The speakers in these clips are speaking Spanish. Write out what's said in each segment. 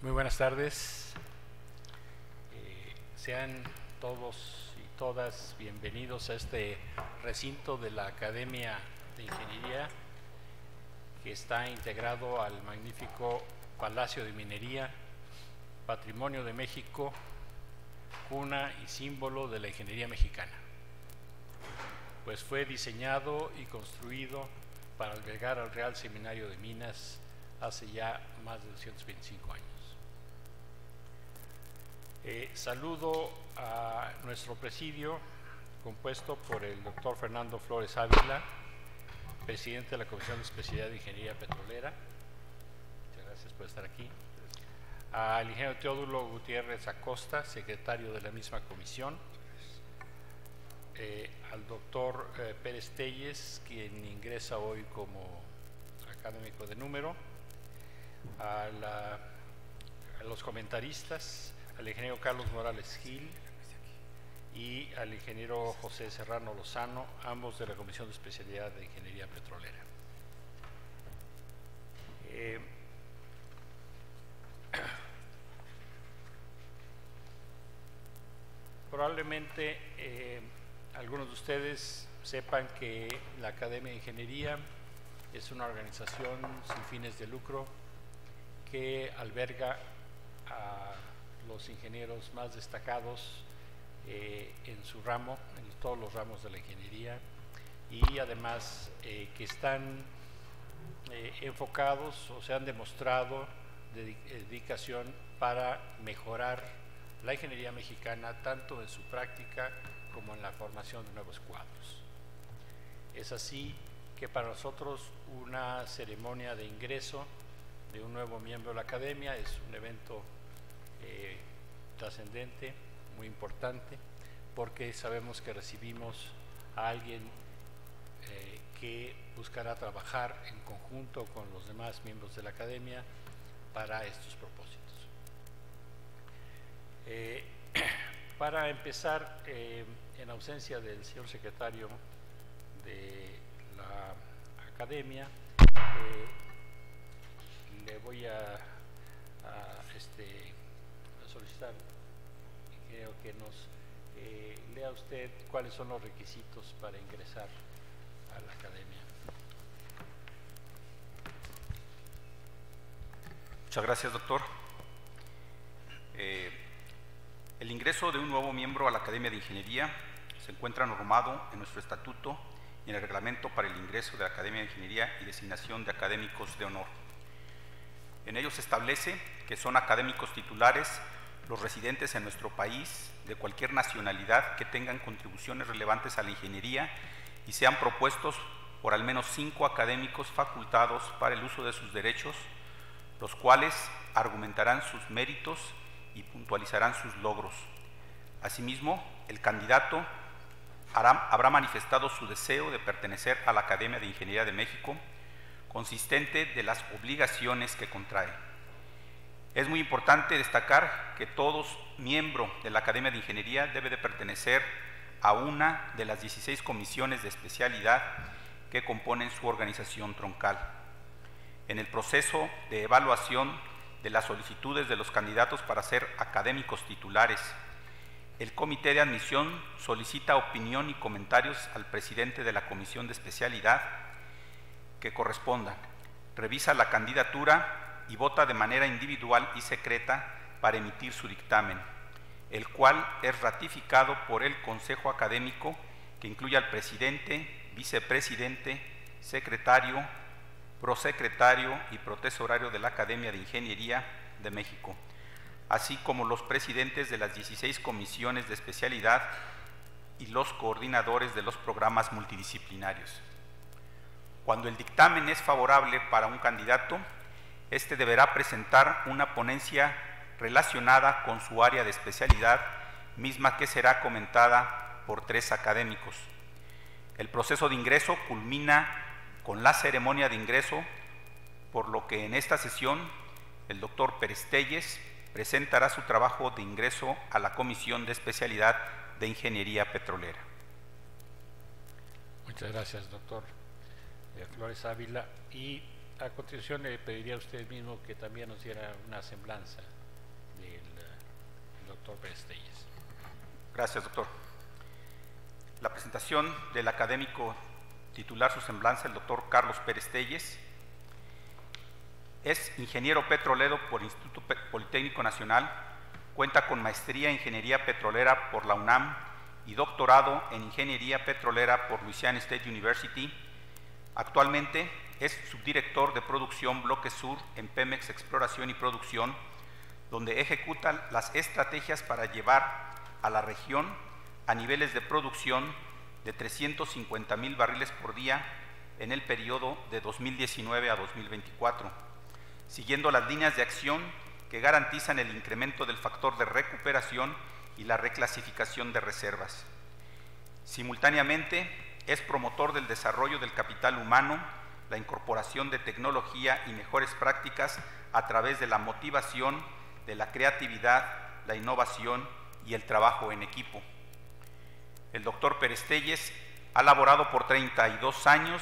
Muy buenas tardes. Sean todos y todas bienvenidos a este recinto de la Academia de Ingeniería, que está integrado al magnífico Palacio de Minería, Patrimonio de México, cuna y símbolo de la ingeniería mexicana, pues fue diseñado y construido para albergar al Real Seminario de Minas hace ya más de 225 años. Saludo a nuestro presidio, compuesto por el doctor Fernando Flores Ávila, presidente de la Comisión de Especialidad de Ingeniería Petrolera. Muchas gracias por estar aquí. Al ingeniero Teodulo Gutiérrez Acosta, secretario de la misma comisión. Al doctor Pérez Telles, quien ingresa hoy como académico de número. A los comentaristas, al ingeniero Carlos Morales Gil y al ingeniero José Serrano Lozano, ambos de la Comisión de Especialidad de Ingeniería Petrolera. Probablemente algunos de ustedes sepan que la Academia de Ingeniería es una organización sin fines de lucro que alberga a los ingenieros más destacados en su ramo, en todos los ramos de la ingeniería, y además que están enfocados o se han demostrado dedicación para mejorar la ingeniería mexicana, tanto en su práctica como en la formación de nuevos cuadros. Es así que para nosotros una ceremonia de ingreso de un nuevo miembro de la Academia es un evento trascendente, muy importante, porque sabemos que recibimos a alguien que buscará trabajar en conjunto con los demás miembros de la Academia para estos propósitos. Para empezar, en ausencia del señor secretario de la Academia, le voy a solicitar que nos lea usted cuáles son los requisitos para ingresar a la Academia. Muchas gracias, doctor. El ingreso de un nuevo miembro a la Academia de Ingeniería se encuentra normado en nuestro estatuto y en el reglamento para el ingreso de la Academia de Ingeniería y designación de académicos de honor. En ellos se establece que son académicos titulares los residentes en nuestro país de cualquier nacionalidad que tengan contribuciones relevantes a la ingeniería y sean propuestos por al menos 5 académicos facultados para el uso de sus derechos, los cuales argumentarán sus méritos y puntualizarán sus logros. Asimismo, el candidato habrá manifestado su deseo de pertenecer a la Academia de Ingeniería de México, consistente de las obligaciones que contrae. Es muy importante destacar que todo miembro de la Academia de Ingeniería debe de pertenecer a una de las 16 comisiones de especialidad que componen su organización troncal. En el proceso de evaluación de las solicitudes de los candidatos para ser académicos titulares, el Comité de Admisión solicita opinión y comentarios al presidente de la Comisión de Especialidad que corresponda, revisa la candidatura y vota de manera individual y secreta para emitir su dictamen, el cual es ratificado por el Consejo Académico, que incluye al presidente, vicepresidente, secretario, prosecretario y protesorario de la Academia de Ingeniería de México, así como los presidentes de las 16 comisiones de especialidad y los coordinadores de los programas multidisciplinarios. Cuando el dictamen es favorable para un candidato, este deberá presentar una ponencia relacionada con su área de especialidad, misma que será comentada por 3 académicos. El proceso de ingreso culmina con la ceremonia de ingreso, por lo que en esta sesión el doctor Pérez Telles presentará su trabajo de ingreso a la Comisión de Especialidad de Ingeniería Petrolera. Muchas gracias, doctor Flores Ávila. Y a continuación le pediría a usted mismo que también nos diera una semblanza del doctor Pérez Telles. Gracias, doctor. La presentación del académico titular su semblanza, el doctor Carlos Pérez Telles. Es ingeniero petrolero por Instituto Politécnico Nacional, cuenta con maestría en Ingeniería Petrolera por la UNAM y doctorado en Ingeniería Petrolera por Louisiana State University. Actualmente es subdirector de producción Bloque Sur en Pemex Exploración y Producción, donde ejecuta las estrategias para llevar a la región a niveles de producción de 350,000 barriles por día en el periodo de 2019 a 2024, siguiendo las líneas de acción que garantizan el incremento del factor de recuperación y la reclasificación de reservas. Simultáneamente, es promotor del desarrollo del capital humano, la incorporación de tecnología y mejores prácticas a través de la motivación, de la creatividad, la innovación y el trabajo en equipo. El doctor Pérez Telles ha laborado por 32 años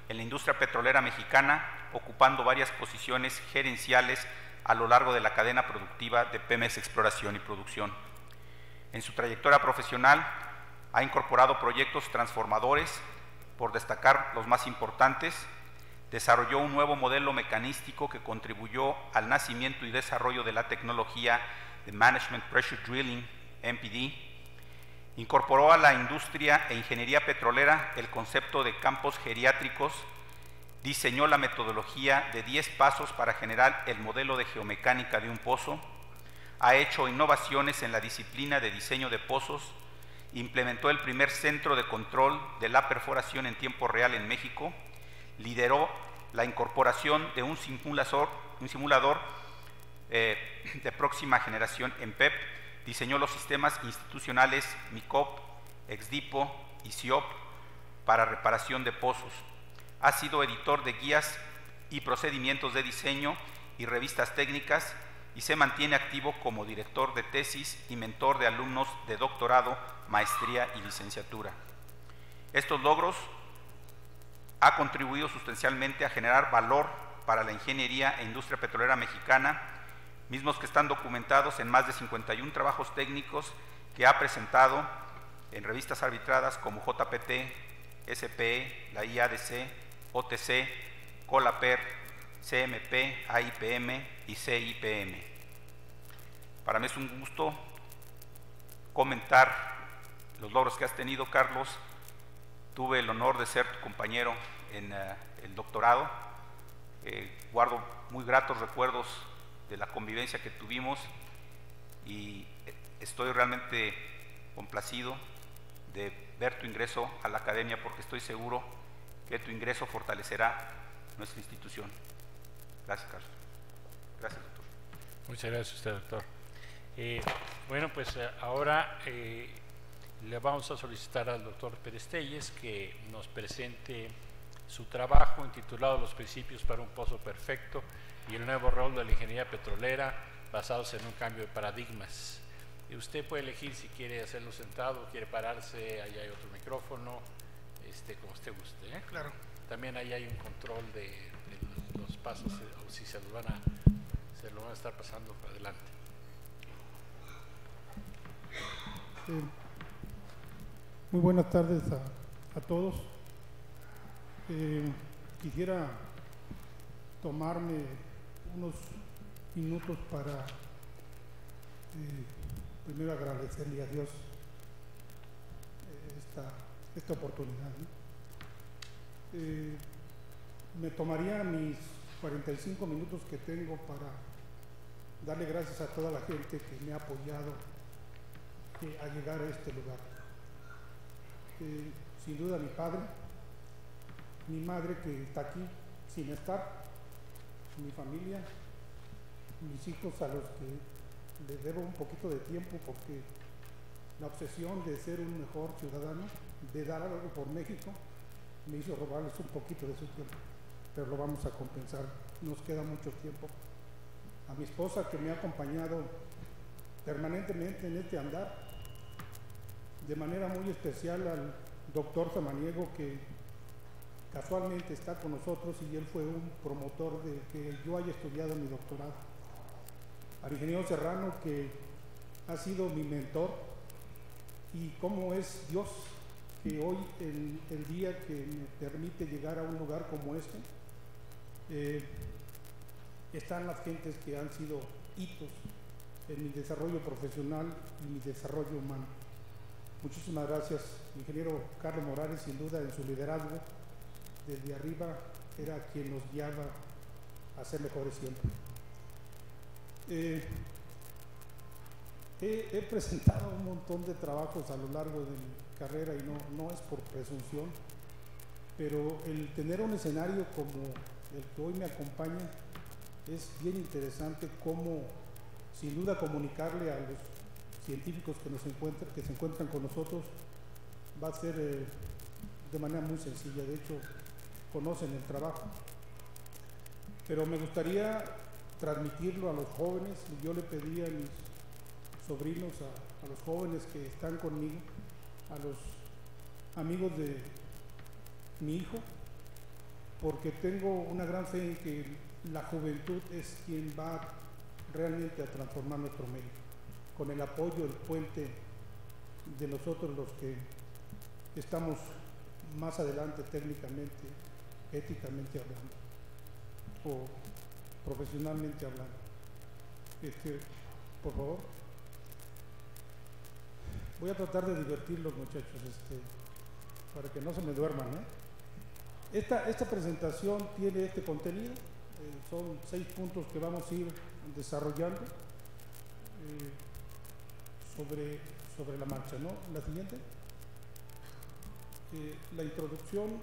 en la industria petrolera mexicana, ocupando varias posiciones gerenciales a lo largo de la cadena productiva de Pemex Exploración y Producción. En su trayectoria profesional ha incorporado proyectos transformadores, por destacar los más importantes. Desarrolló un nuevo modelo mecanístico que contribuyó al nacimiento y desarrollo de la tecnología de Management Pressure Drilling, MPD. Incorporó a la industria e ingeniería petrolera el concepto de campos geriátricos. Diseñó la metodología de 10 pasos para generar el modelo de geomecánica de un pozo. Ha hecho innovaciones en la disciplina de diseño de pozos. Implementó el primer centro de control de la perforación en tiempo real en México. Lideró la incorporación de un simulador de próxima generación en PEP. Diseñó los sistemas institucionales MICOP, EXDIPO y CIOP para reparación de pozos. Ha sido editor de guías y procedimientos de diseño y revistas técnicas y se mantiene activo como director de tesis y mentor de alumnos de doctorado, maestría y licenciatura. Estos logros han contribuido sustancialmente a generar valor para la ingeniería e industria petrolera mexicana, mismos que están documentados en más de 51 trabajos técnicos que ha presentado en revistas arbitradas como JPT, SPE, la IADC, OTC, COLAPER, CMP, AIPM y CIPM. Para mí es un gusto comentar los logros que has tenido, Carlos. Tuve el honor de ser tu compañero en el doctorado. Guardo muy gratos recuerdos de la convivencia que tuvimos y estoy realmente complacido de ver tu ingreso a la academia, porque estoy seguro que tu ingreso fortalecerá nuestra institución. Gracias, Carlos. Gracias, doctor. Muchas gracias a usted, doctor. Bueno, pues ahora le vamos a solicitar al doctor Pérez Telles que nos presente su trabajo intitulado Los principios para un pozo perfecto y el nuevo rol de la ingeniería petrolera basados en un cambio de paradigmas. Y usted puede elegir si quiere hacerlo sentado, quiere pararse, ahí hay otro micrófono, como usted guste, ¿eh? Claro. También ahí hay un control de los pasos, o si se lo van a estar pasando para adelante. Muy buenas tardes a todos. Quisiera tomarme unos minutos para primero agradecerle a Dios esta oportunidad, ¿no? Me tomaría mis 45 minutos que tengo para darle gracias a toda la gente que me ha apoyado a llegar a este lugar. Sin duda mi padre, mi madre que está aquí sin estar, mi familia, mis hijos a los que les debo un poquito de tiempo porque la obsesión de ser un mejor ciudadano, de dar algo por México, me hizo robarles un poquito de su tiempo, pero lo vamos a compensar, nos queda mucho tiempo. A mi esposa que me ha acompañado permanentemente en este andar, de manera muy especial al doctor Samaniego que casualmente está con nosotros y él fue un promotor de que yo haya estudiado mi doctorado. al ingeniero Serrano, que ha sido mi mentor, y cómo es Dios que hoy, el día que me permite llegar a un lugar como este, están las gentes que han sido hitos en mi desarrollo profesional y mi desarrollo humano. Muchísimas gracias, ingeniero Carlos Morales. Sin duda, en su liderazgo desde arriba era quien nos guiaba a ser mejores siempre. He presentado un montón de trabajos a lo largo de mi carrera y no es por presunción, pero el tener un escenario como el que hoy me acompaña es bien interesante. Cómo, sin duda, comunicarle a los científicos que se encuentran con nosotros va a ser de manera muy sencilla. De hecho, conocen el trabajo, pero me gustaría transmitirlo a los jóvenes. Yo le pedí a mis sobrinos, a los jóvenes que están conmigo, a los amigos de mi hijo, porque tengo una gran fe en que la juventud es quien va realmente a transformar nuestro medio, con el apoyo, el puente de nosotros los que estamos más adelante técnicamente, éticamente hablando o profesionalmente hablando. Por favor, voy a tratar de divertirlos, muchachos, para que no se me duerman, ¿eh? Esta presentación tiene este contenido. Son 6 puntos que vamos a ir desarrollando sobre la marcha, ¿no? La siguiente, la introducción.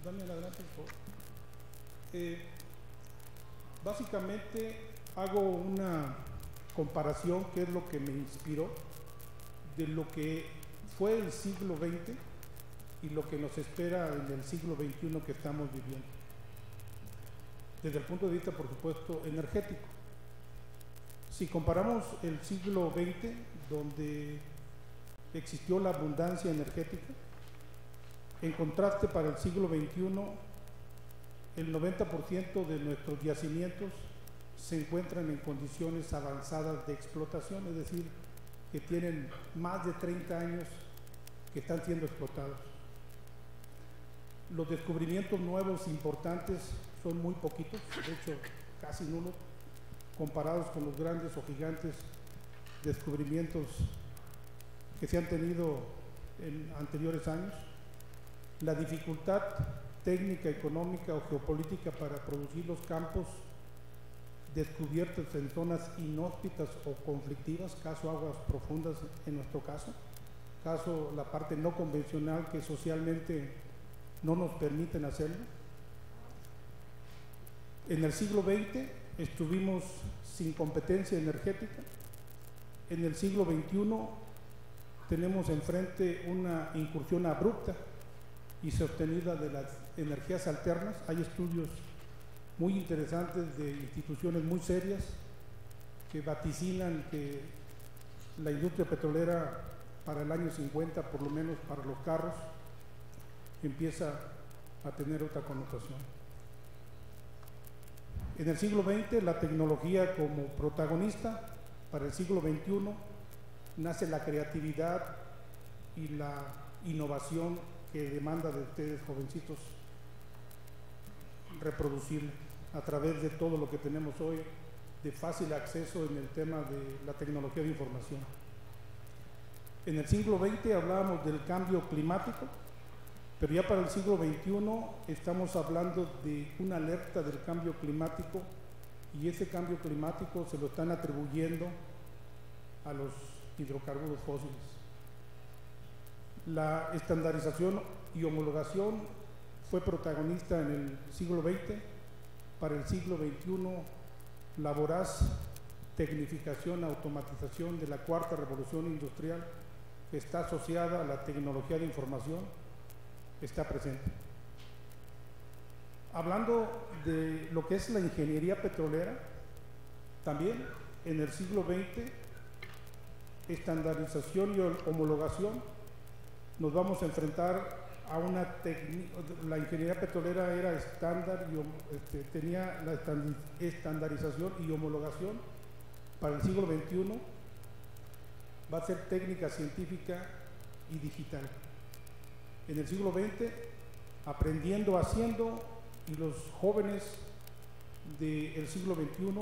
Dame adelante, por favor. Básicamente hago una comparación, que es lo que me inspiró, de lo que fue el siglo XX y lo que nos espera en el siglo XXI que estamos viviendo, desde el punto de vista, por supuesto, energético. Si comparamos el siglo XX, donde existió la abundancia energética, en contraste, para el siglo XXI, el 90% de nuestros yacimientos se encuentran en condiciones avanzadas de explotación, es decir, que tienen más de 30 años que están siendo explotados. Los descubrimientos nuevos importantes son muy poquitos, de hecho casi nulos, comparados con los grandes o gigantes descubrimientos que se han tenido en anteriores años. La dificultad técnica, económica o geopolítica para producir los campos descubiertos en zonas inhóspitas o conflictivas, caso aguas profundas en nuestro caso la parte no convencional, que socialmente no nos permiten hacerlo. En el siglo XX estuvimos sin competencia energética. En el siglo XXI tenemos enfrente una incursión abrupta y sostenida de las energías alternas. Hay estudios muy interesantes de instituciones muy serias que vaticinan que la industria petrolera para el año 50, por lo menos para los carros, empieza a tener otra connotación. En el siglo XX, la tecnología como protagonista. Para el siglo XXI nace la creatividad y la innovación que demanda de ustedes, jovencitos, reproducir a través de todo lo que tenemos hoy de fácil acceso en el tema de la tecnología de información. En el siglo XX hablábamos del cambio climático, pero ya para el siglo XXI estamos hablando de una alerta del cambio climático, y ese cambio climático se lo están atribuyendo a los hidrocarburos fósiles. La estandarización y homologación fue protagonista en el siglo XX. Para el siglo XXI, la voraz tecnificación, automatización de la cuarta revolución industrial, que está asociada a la tecnología de información, está presente. Hablando de lo que es la ingeniería petrolera, también en el siglo XX, estandarización y homologación, nos vamos a enfrentar a una la ingeniería petrolera era estándar y tenía la estandarización y homologación para el siglo XXI va a ser técnica científica y digital. En el siglo XX, aprendiendo, haciendo, y los jóvenes del siglo XXI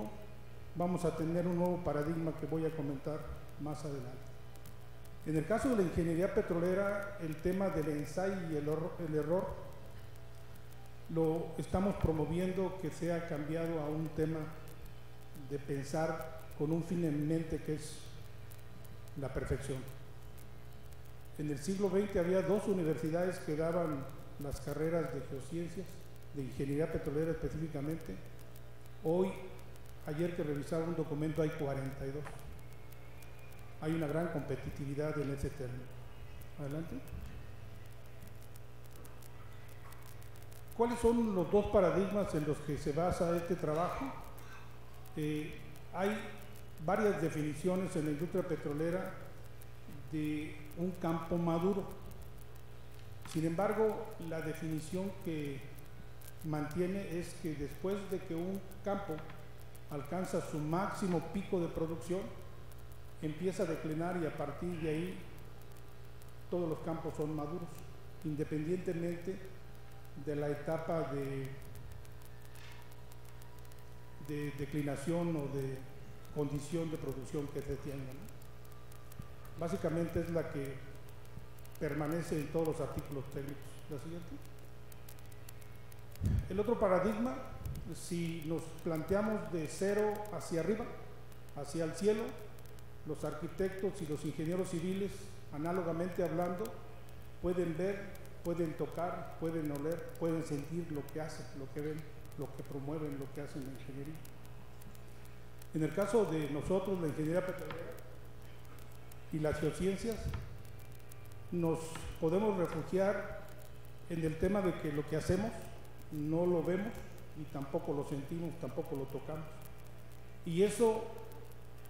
vamos a tener un nuevo paradigma que voy a comentar más adelante. En el caso de la ingeniería petrolera, el tema del ensayo y el error lo estamos promoviendo, que sea cambiado a un tema de pensar con un fin en mente, que es la perfección. En el siglo XX había 2 universidades que daban las carreras de geociencias, de ingeniería petrolera específicamente. Hoy, ayer que revisaba un documento, hay 42. Hay una gran competitividad en ese término. Adelante. ¿Cuáles son los 2 paradigmas en los que se basa este trabajo? Hay varias definiciones en la industria petrolera de un campo maduro. Sin embargo, la definición que mantiene es que después de que un campo alcanza su máximo pico de producción, empieza a declinar, y a partir de ahí todos los campos son maduros, independientemente de la etapa de declinación o de condición de producción que se tenga, ¿no? Básicamente es la que permanece en todos los artículos técnicos. La siguiente. El otro paradigma, si nos planteamos de cero hacia arriba, hacia el cielo, los arquitectos y los ingenieros civiles, análogamente hablando, pueden ver, pueden tocar, pueden oler, pueden sentir lo que hacen, lo que ven, lo que promueven, lo que hacen en la ingeniería. En el caso de nosotros, la ingeniería petrolera y las geociencias, nos podemos refugiar en el tema de que lo que hacemos no lo vemos y tampoco lo sentimos, tampoco lo tocamos. Y eso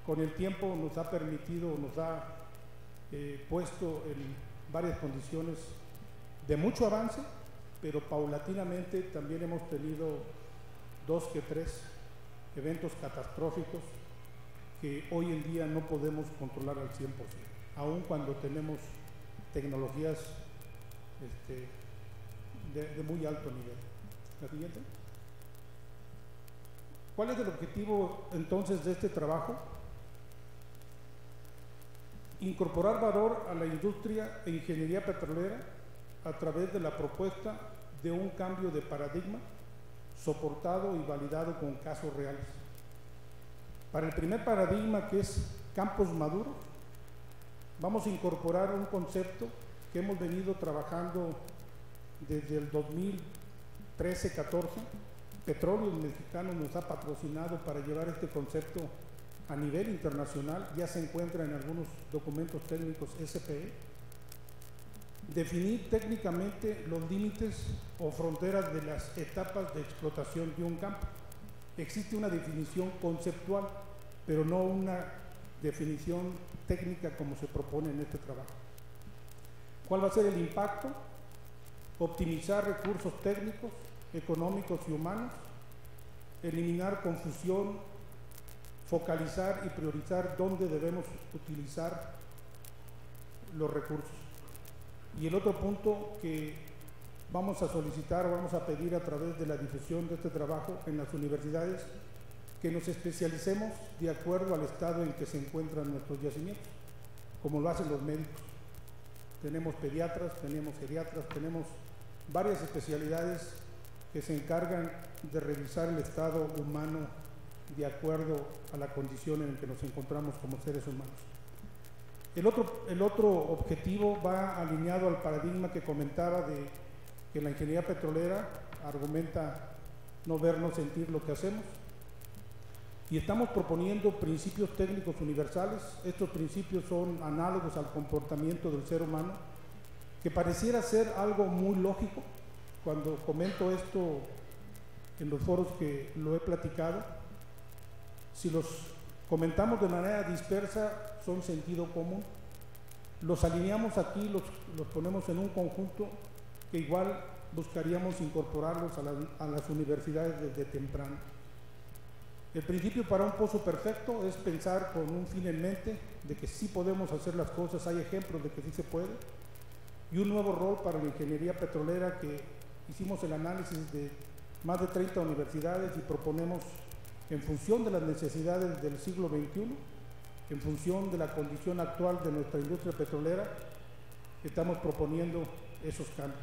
con el tiempo nos ha permitido, nos ha puesto en varias condiciones de mucho avance, pero paulatinamente también hemos tenido 2 que 3 eventos catastróficos que hoy en día no podemos controlar al 100%, aun cuando tenemos tecnologías de muy alto nivel. ¿La siguiente? ¿Cuál es el objetivo entonces de este trabajo? Incorporar valor a la industria e ingeniería petrolera a través de la propuesta de un cambio de paradigma soportado y validado con casos reales. Para el primer paradigma, que es campos maduros, vamos a incorporar un concepto que hemos venido trabajando desde el 2013-14. Petróleos Mexicanos nos ha patrocinado para llevar este concepto a nivel internacional, ya se encuentra en algunos documentos técnicos SPE. Definir técnicamente los límites o fronteras de las etapas de explotación de un campo. Existe una definición conceptual, pero no una definición técnica como se propone en este trabajo. ¿Cuál va a ser el impacto? Optimizar recursos técnicos, económicos y humanos, eliminar confusión, focalizar y priorizar dónde debemos utilizar los recursos. Y el otro punto que vamos a solicitar o vamos a pedir a través de la difusión de este trabajo en las universidades, que nos especialicemos de acuerdo al estado en que se encuentran nuestros yacimientos, como lo hacen los médicos. Tenemos pediatras, tenemos geriatras, tenemos varias especialidades que se encargan de revisar el estado humano de acuerdo a la condición en la que nos encontramos como seres humanos. El otro objetivo va alineado al paradigma que comentaba de que la ingeniería petrolera argumenta no ver, no sentir lo que hacemos. Y estamos proponiendo principios técnicos universales. Estos principios son análogos al comportamiento del ser humano, que pareciera ser algo muy lógico. Cuando comento esto en los foros que lo he platicado, si los comentamos de manera dispersa, son sentido común. Los alineamos aquí, los ponemos en un conjunto que igual buscaríamos incorporarlos a las universidades desde temprano. El principio para un pozo perfecto es pensar con un fin en mente de que sí podemos hacer las cosas, hay ejemplos de que sí se puede, y un nuevo rol para la ingeniería petrolera que hicimos el análisis de más de 30 universidades y proponemos en función de las necesidades del siglo XXI, en función de la condición actual de nuestra industria petrolera, estamos proponiendo esos cambios.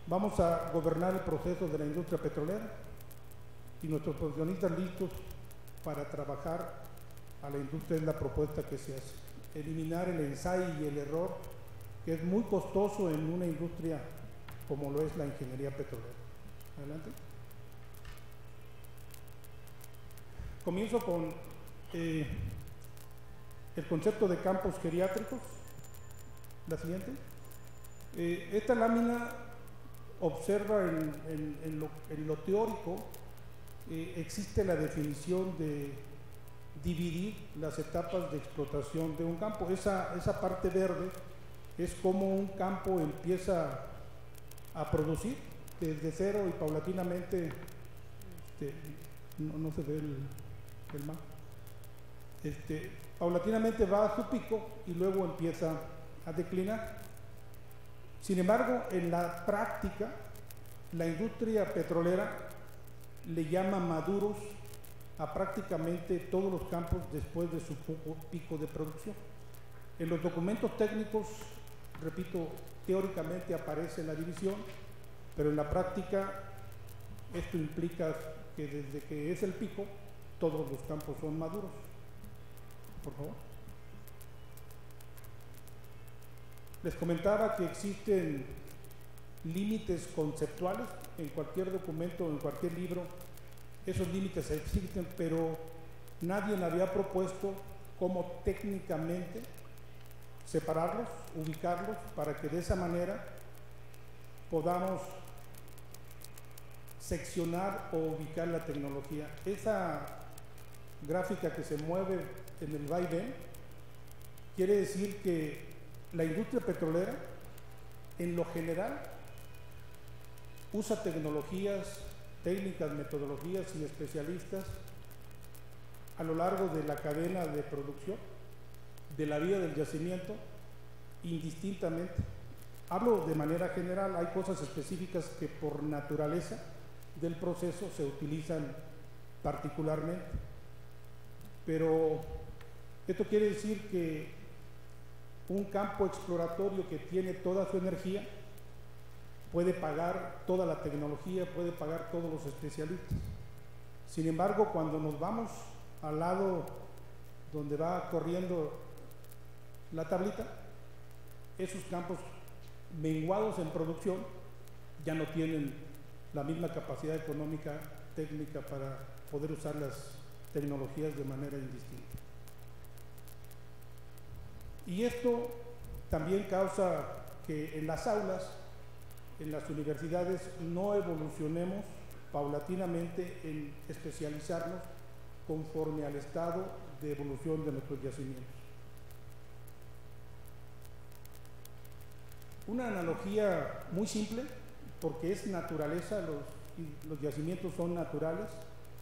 Vamos a gobernar el proceso de la industria petrolera y nuestros profesionistas listos para trabajar a la industria es la propuesta que se hace. Eliminar el ensayo y el error, que es muy costoso en una industria como lo es la ingeniería petrolera. Adelante. Comienzo con el concepto de campos geriátricos. La siguiente. Esta lámina observa en lo teórico, existe la definición de dividir las etapas de explotación de un campo. Esa parte verde es como un campo empieza a producir desde cero y paulatinamente, no se ve el mapa, paulatinamente va a su pico y luego empieza a declinar. Sin embargo, en la práctica, la industria petrolera le llama maduros a prácticamente todos los campos después de su pico de producción. En los documentos técnicos, repito, teóricamente aparece la división, pero en la práctica esto implica que desde que es el pico, todos los campos son maduros. Por favor. Les comentaba que existen límites conceptuales en cualquier documento, en cualquier libro. Esos límites existen, pero nadie había propuesto cómo técnicamente separarlos, ubicarlos, para que de esa manera podamos seccionar o ubicar la tecnología. Esa gráfica que se mueve en el vaivén quiere decir que la industria petrolera, en lo general, usa tecnologías, técnicas, metodologías y especialistas a lo largo de la cadena de producción, de la vida del yacimiento, indistintamente. Hablo de manera general, hay cosas específicas que por naturaleza del proceso se utilizan particularmente, pero esto quiere decir que un campo exploratorio que tiene toda su energía puede pagar toda la tecnología, puede pagar todos los especialistas. Sin embargo, cuando nos vamos al lado donde va corriendo la tablita, esos campos menguados en producción ya no tienen la misma capacidad económica, técnica para poder usar las tecnologías de manera indistinta. Y esto también causa que en las aulas, en las universidades, no evolucionemos paulatinamente en especializarnos conforme al estado de evolución de nuestros yacimientos. Una analogía muy simple, porque es naturaleza, los yacimientos son naturales.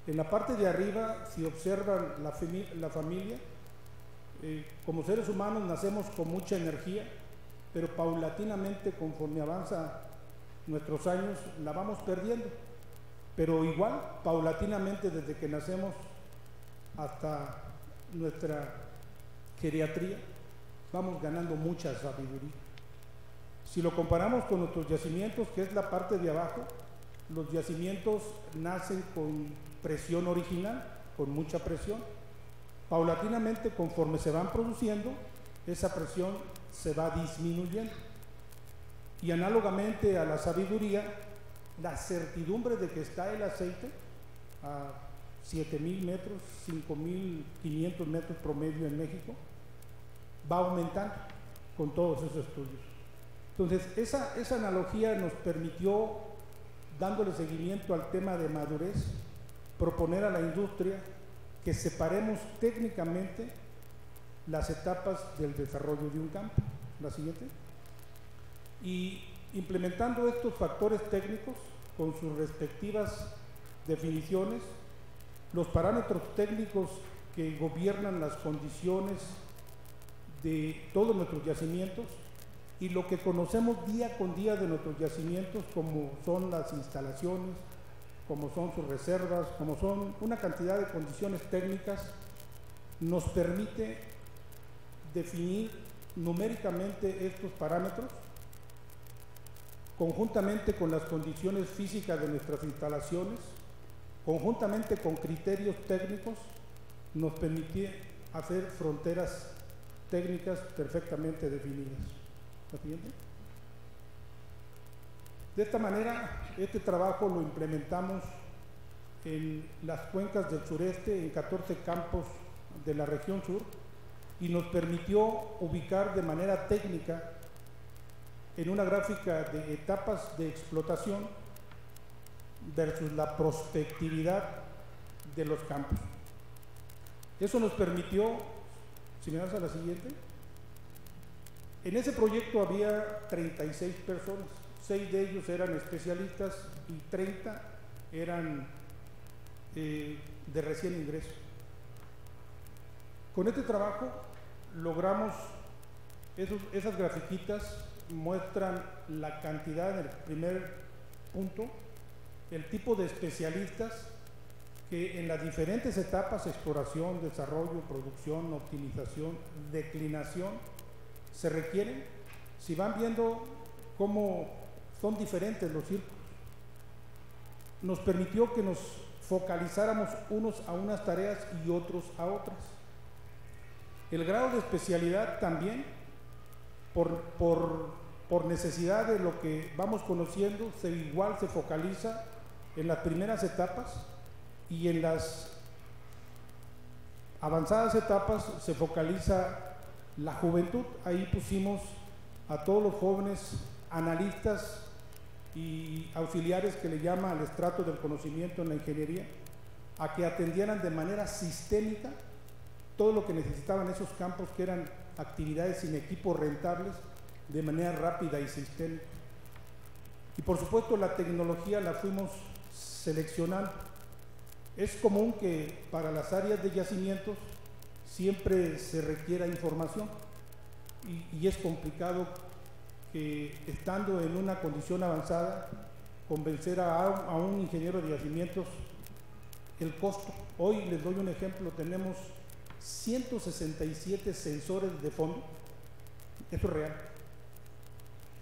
En la parte de arriba, si observan la familia, como seres humanos nacemos con mucha energía, pero paulatinamente, conforme avanza nuestros años, la vamos perdiendo. Pero igual, paulatinamente, desde que nacemos hasta nuestra geriatría, vamos ganando mucha sabiduría. Si lo comparamos con nuestros yacimientos, que es la parte de abajo, los yacimientos nacen con presión original, con mucha presión. Paulatinamente, conforme se van produciendo, esa presión se va disminuyendo. Y análogamente a la sabiduría, la certidumbre de que está el aceite a 7,000 metros, 5,500 metros promedio en México, va aumentando con todos esos estudios. Entonces, esa analogía nos permitió, dándole seguimiento al tema de madurez, proponer a la industria que separemos técnicamente las etapas del desarrollo de un campo. La siguiente. Y implementando estos factores técnicos con sus respectivas definiciones, los parámetros técnicos que gobiernan las condiciones de todos nuestros yacimientos y lo que conocemos día con día de nuestros yacimientos, como son las instalaciones, como son sus reservas, como son una cantidad de condiciones técnicas, nos permite definir numéricamente estos parámetros conjuntamente con las condiciones físicas de nuestras instalaciones, conjuntamente con criterios técnicos, nos permite hacer fronteras técnicas perfectamente definidas. ¿La siguiente? De esta manera, este trabajo lo implementamos en las cuencas del sureste, en 14 campos de la región sur, y nos permitió ubicar de manera técnica en una gráfica de etapas de explotación versus la prospectividad de los campos. Eso nos permitió, si me das a la siguiente, en ese proyecto había 36 personas, 6 de ellos eran especialistas y 30 eran de recién ingreso. Con este trabajo logramos, esas grafiquitas muestran la cantidad, en el primer punto, el tipo de especialistas que en las diferentes etapas, exploración, desarrollo, producción, optimización, declinación, se requieren. Si van viendo cómo son diferentes los círculos, nos permitió que nos focalizáramos unos a unas tareas y otros a otras. El grado de especialidad también, por necesidad de lo que vamos conociendo, igual se focaliza en las primeras etapas, y en las avanzadas etapas se focaliza la juventud. Ahí pusimos a todos los jóvenes analistas y auxiliares que le llama al estrato del conocimiento en la ingeniería, a que atendieran de manera sistémica todo lo que necesitaban esos campos, que eran actividades sin equipos rentables, de manera rápida y sistémica. Y por supuesto la tecnología la fuimos seleccionando. Es común que para las áreas de yacimientos siempre se requiera información y es complicado que, estando en una condición avanzada, convencer a un ingeniero de yacimientos el costo. Hoy les doy un ejemplo, tenemos 167 sensores de fondo, esto es real.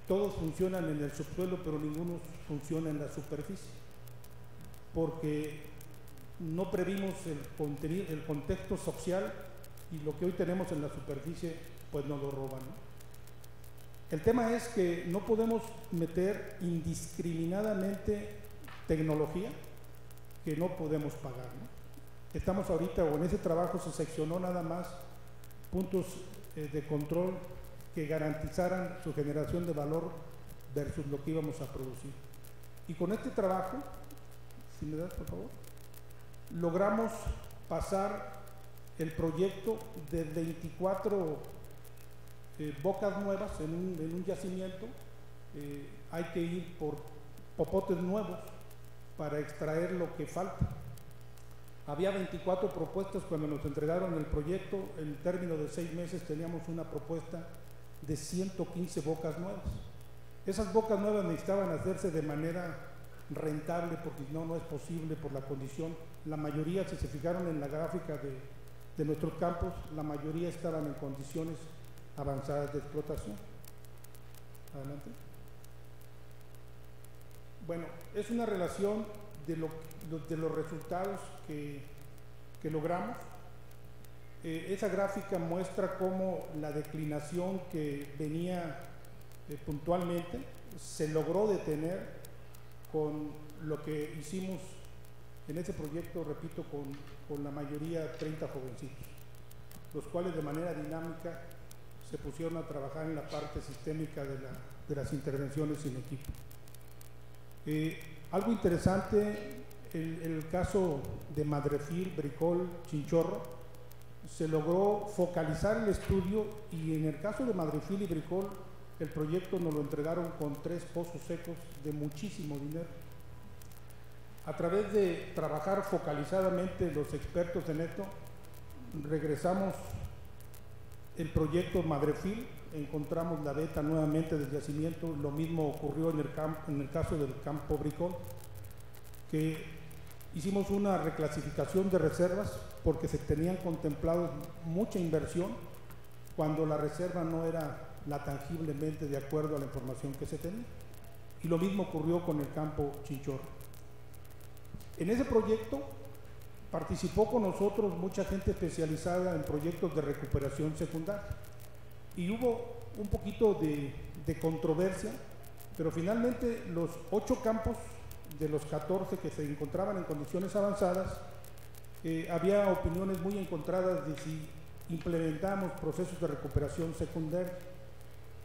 Todos funcionan en el subsuelo, pero ninguno funciona en la superficie, porque no previmos el contexto social, y lo que hoy tenemos en la superficie pues nos lo roban, ¿no? El tema es que no podemos meter indiscriminadamente tecnología que no podemos pagar, ¿no? Estamos ahorita, o en ese trabajo se seccionó nada más puntos de control que garantizaran su generación de valor versus lo que íbamos a producir. Y con este trabajo, si me das por favor, logramos pasar el proyecto de 24 bocas nuevas en un yacimiento. Hay que ir por popotes nuevos para extraer lo que falta. Había 24 propuestas cuando nos entregaron el proyecto. En términos de 6 meses teníamos una propuesta de 115 bocas nuevas. Esas bocas nuevas necesitaban hacerse de manera rentable, porque no es posible por la condición. La mayoría, si se fijaron en la gráfica de nuestros campos, la mayoría estaban en condiciones avanzadas de explotación. Adelante. Bueno, es una relación de los resultados que logramos. Esa gráfica muestra cómo la declinación que venía puntualmente se logró detener con lo que hicimos en ese proyecto, repito, con la mayoría 30 jovencitos, los cuales de manera dinámica se pusieron a trabajar en la parte sistémica de las intervenciones sin equipo. Algo interesante, el caso de Madrefil, Bricol, Chinchorro, se logró focalizar el estudio, y en el caso de Madrefil y Bricol, el proyecto nos lo entregaron con 3 pozos secos de muchísimo dinero. A través de trabajar focalizadamente los expertos en esto, regresamos el proyecto Madrefil, encontramos la beta nuevamente del yacimiento. Lo mismo ocurrió en el caso del campo Bricol, que hicimos una reclasificación de reservas porque se tenían contemplado mucha inversión cuando la reserva no era la tangiblemente de acuerdo a la información que se tenía. Y lo mismo ocurrió con el campo Chinchorro. En ese proyecto participó con nosotros mucha gente especializada en proyectos de recuperación secundaria y hubo un poquito de controversia, pero finalmente los 8 campos de los 14 que se encontraban en condiciones avanzadas, había opiniones muy encontradas de si implementamos procesos de recuperación secundaria.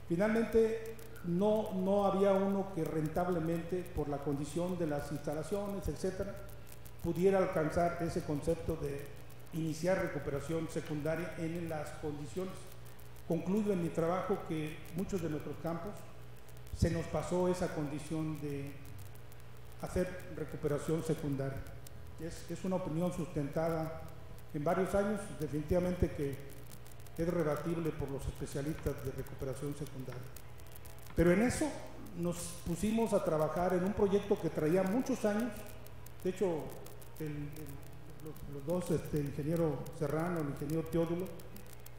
Finalmente no había uno que rentablemente, por la condición de las instalaciones, etcétera, pudiera alcanzar ese concepto de iniciar recuperación secundaria en las condiciones. Concluyo en mi trabajo que muchos de nuestros campos se nos pasó esa condición de hacer recuperación secundaria. Es una opinión sustentada en varios años, definitivamente que es rebatible por los especialistas de recuperación secundaria. Pero en eso nos pusimos a trabajar en un proyecto que traía muchos años. De hecho, los dos, el ingeniero Serrano, el ingeniero Teodulo,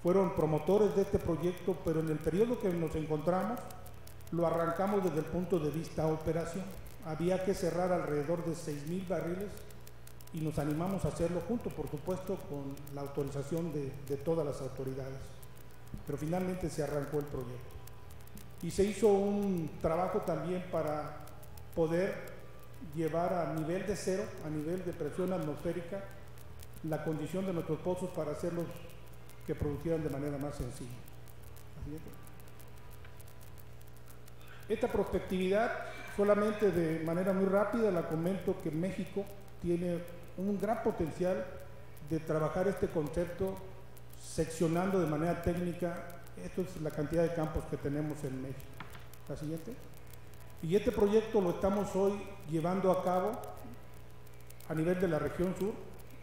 fueron promotores de este proyecto, pero en el periodo que nos encontramos lo arrancamos desde el punto de vista operación. Había que cerrar alrededor de 6,000 barriles y nos animamos a hacerlo junto, por supuesto, con la autorización de todas las autoridades. Pero finalmente se arrancó el proyecto. Y se hizo un trabajo también para poder llevar a nivel de cero, a nivel de presión atmosférica, la condición de nuestros pozos para hacerlos que produjeran de manera más sencilla. Esta prospectividad, solamente de manera muy rápida, la comento que México tiene un gran potencial de trabajar este concepto seccionando de manera técnica. Esto es la cantidad de campos que tenemos en México. La siguiente. Y este proyecto lo estamos hoy llevando a cabo a nivel de la región sur.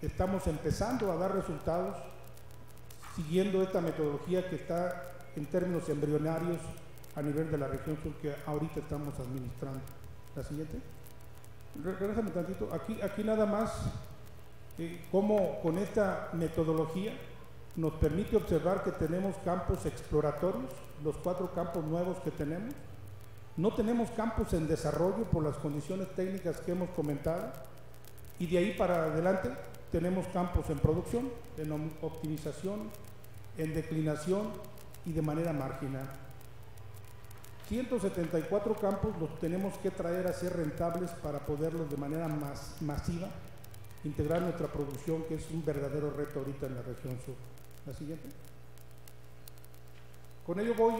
Estamos empezando a dar resultados siguiendo esta metodología que está en términos embrionarios a nivel de la región sur que ahorita estamos administrando. La siguiente. Regrésame tantito. Aquí nada más cómo con esta metodología nos permite observar que tenemos campos exploratorios, los 4 campos nuevos que tenemos. No tenemos campos en desarrollo por las condiciones técnicas que hemos comentado, y de ahí para adelante tenemos campos en producción, en optimización, en declinación y de manera marginal. 174 campos los tenemos que traer a ser rentables para poderlos de manera más masiva integrar nuestra producción, que es un verdadero reto ahorita en la región sur. La siguiente. Con ello voy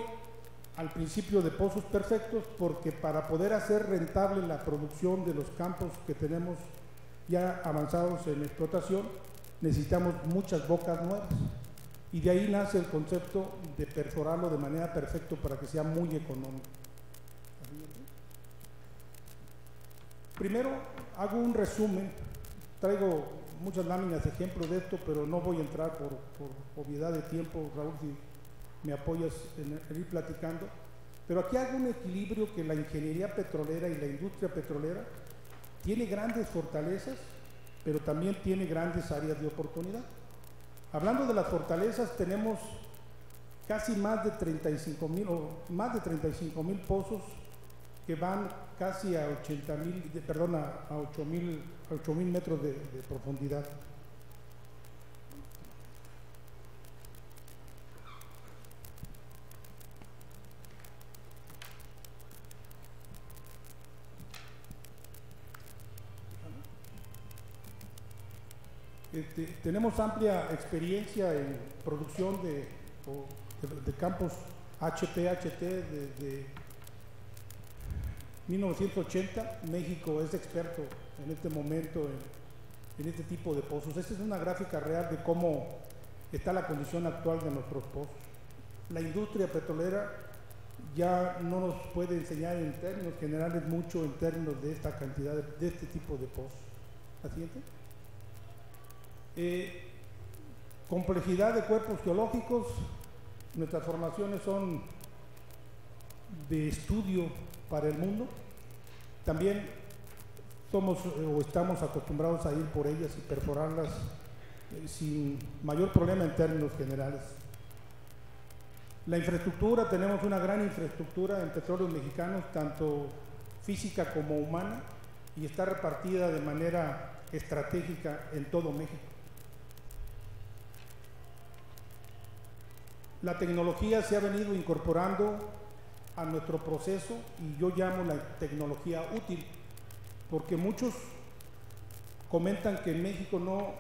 al principio de pozos perfectos, porque para poder hacer rentable la producción de los campos que tenemos ya avanzados en explotación, necesitamos muchas bocas nuevas. Y de ahí nace el concepto de perforarlo de manera perfecta para que sea muy económico. Primero hago un resumen, traigo muchas láminas de ejemplo de esto, pero no voy a entrar por obviedad de tiempo, Raúl, si me apoyas en ir platicando. Pero aquí hago un equilibrio que la ingeniería petrolera y la industria petrolera tiene grandes fortalezas, pero también tiene grandes áreas de oportunidad. Hablando de las fortalezas, tenemos casi más de 35,000 pozos que van casi a 8,000 metros de profundidad. Tenemos amplia experiencia en producción de campos HPHT desde 1980. México es experto en este momento en este tipo de pozos. Esta es una gráfica real de cómo está la condición actual de nuestros pozos. La industria petrolera ya no nos puede enseñar en términos generales mucho en términos de esta cantidad de este tipo de pozos. La siguiente. Complejidad de cuerpos geológicos. Nuestras formaciones son de estudio para el mundo. También somos o estamos acostumbrados a ir por ellas y perforarlas sin mayor problema en términos generales. La infraestructura, tenemos una gran infraestructura en Petróleos Mexicanos, tanto física como humana, y está repartida de manera estratégica en todo México. La tecnología se ha venido incorporando a nuestro proceso y yo llamo la tecnología útil, porque muchos comentan que en México no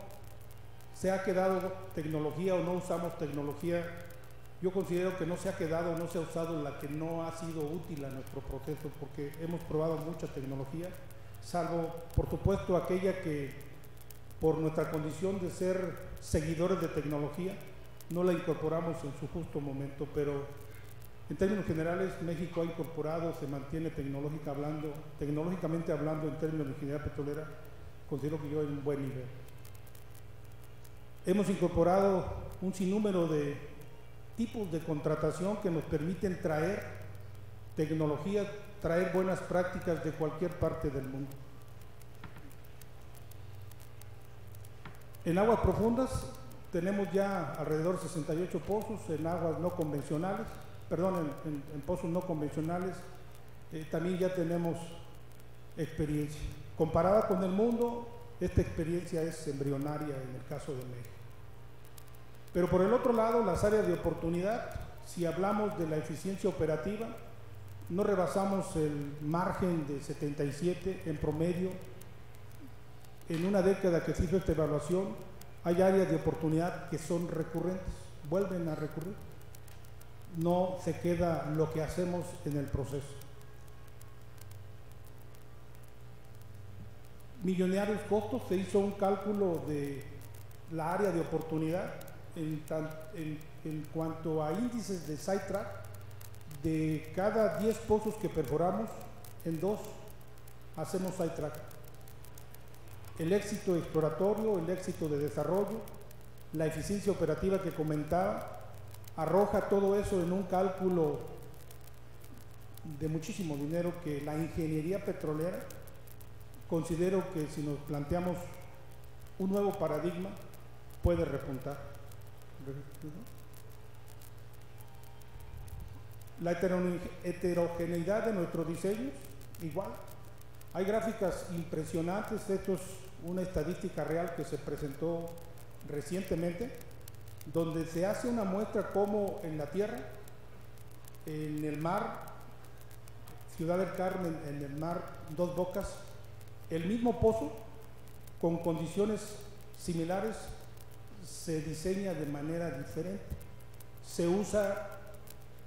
se ha quedado tecnología o no usamos tecnología. Yo considero que no se ha quedado o no se ha usado la que no ha sido útil a nuestro proceso, porque hemos probado mucha tecnología, salvo por supuesto aquella que por nuestra condición de ser seguidores de tecnología no la incorporamos en su justo momento, pero en términos generales México ha incorporado, se mantiene tecnológicamente hablando en términos de ingeniería petrolera, considero que yo en un buen nivel. Hemos incorporado un sinnúmero de tipos de contratación que nos permiten traer tecnología, traer buenas prácticas de cualquier parte del mundo. En aguas profundas tenemos ya alrededor de 68 pozos en aguas no convencionales, perdón, en pozos no convencionales, también ya tenemos experiencia. Comparada con el mundo, esta experiencia es embrionaria en el caso de México. Pero por el otro lado, las áreas de oportunidad, si hablamos de la eficiencia operativa, no rebasamos el margen de 77 en promedio. En una década que se hizo esta evaluación, hay áreas de oportunidad que son recurrentes, vuelven a recurrir. No se queda lo que hacemos en el proceso. Millonarios costos, se hizo un cálculo de la área de oportunidad en cuanto a índices de sidetrack. De cada 10 pozos que perforamos, en 2 hacemos sidetrack. El éxito exploratorio, el éxito de desarrollo, la eficiencia operativa que comentaba, arroja todo eso en un cálculo de muchísimo dinero que la ingeniería petrolera, considero que si nos planteamos un nuevo paradigma, puede repuntar. La heterogeneidad de nuestros diseños, igual. Hay gráficas impresionantes. Esto es una estadística real que se presentó recientemente, donde se hace una muestra como en la tierra, en el mar, Ciudad del Carmen, en el mar Dos Bocas, el mismo pozo, con condiciones similares, se diseña de manera diferente. Se usa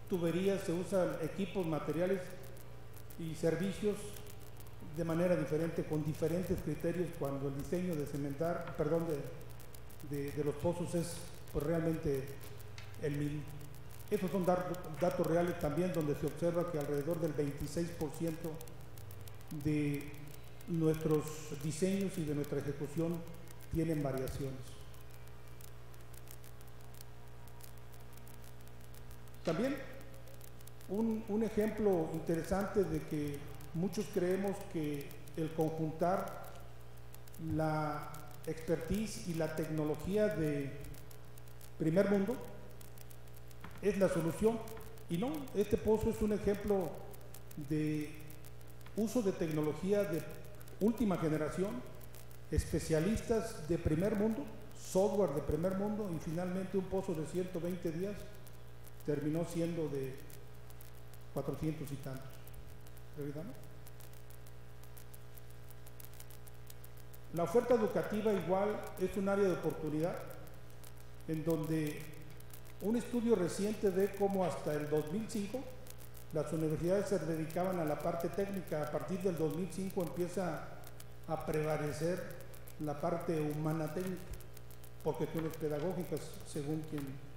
tuberías, se usan equipos, materiales y servicios de manera diferente, con diferentes criterios, cuando el diseño de cementar, perdón, de los pozos es pues realmente el mismo. Estos son datos reales también, donde se observa que alrededor del 26% de nuestros diseños y de nuestra ejecución tienen variaciones. También un ejemplo interesante de que muchos creemos que el conjuntar la expertise y la tecnología de primer mundo es la solución, y no, este pozo es un ejemplo de uso de tecnología de última generación, especialistas de primer mundo, software de primer mundo, y finalmente un pozo de 120 días terminó siendo de 400 y tantos. ¿Verdad? La oferta educativa igual es un área de oportunidad, en donde un estudio reciente ve cómo hasta el 2005 las universidades se dedicaban a la parte técnica. A partir del 2005 empieza a prevalecer la parte humana técnica, por cuestiones pedagógicas, según quien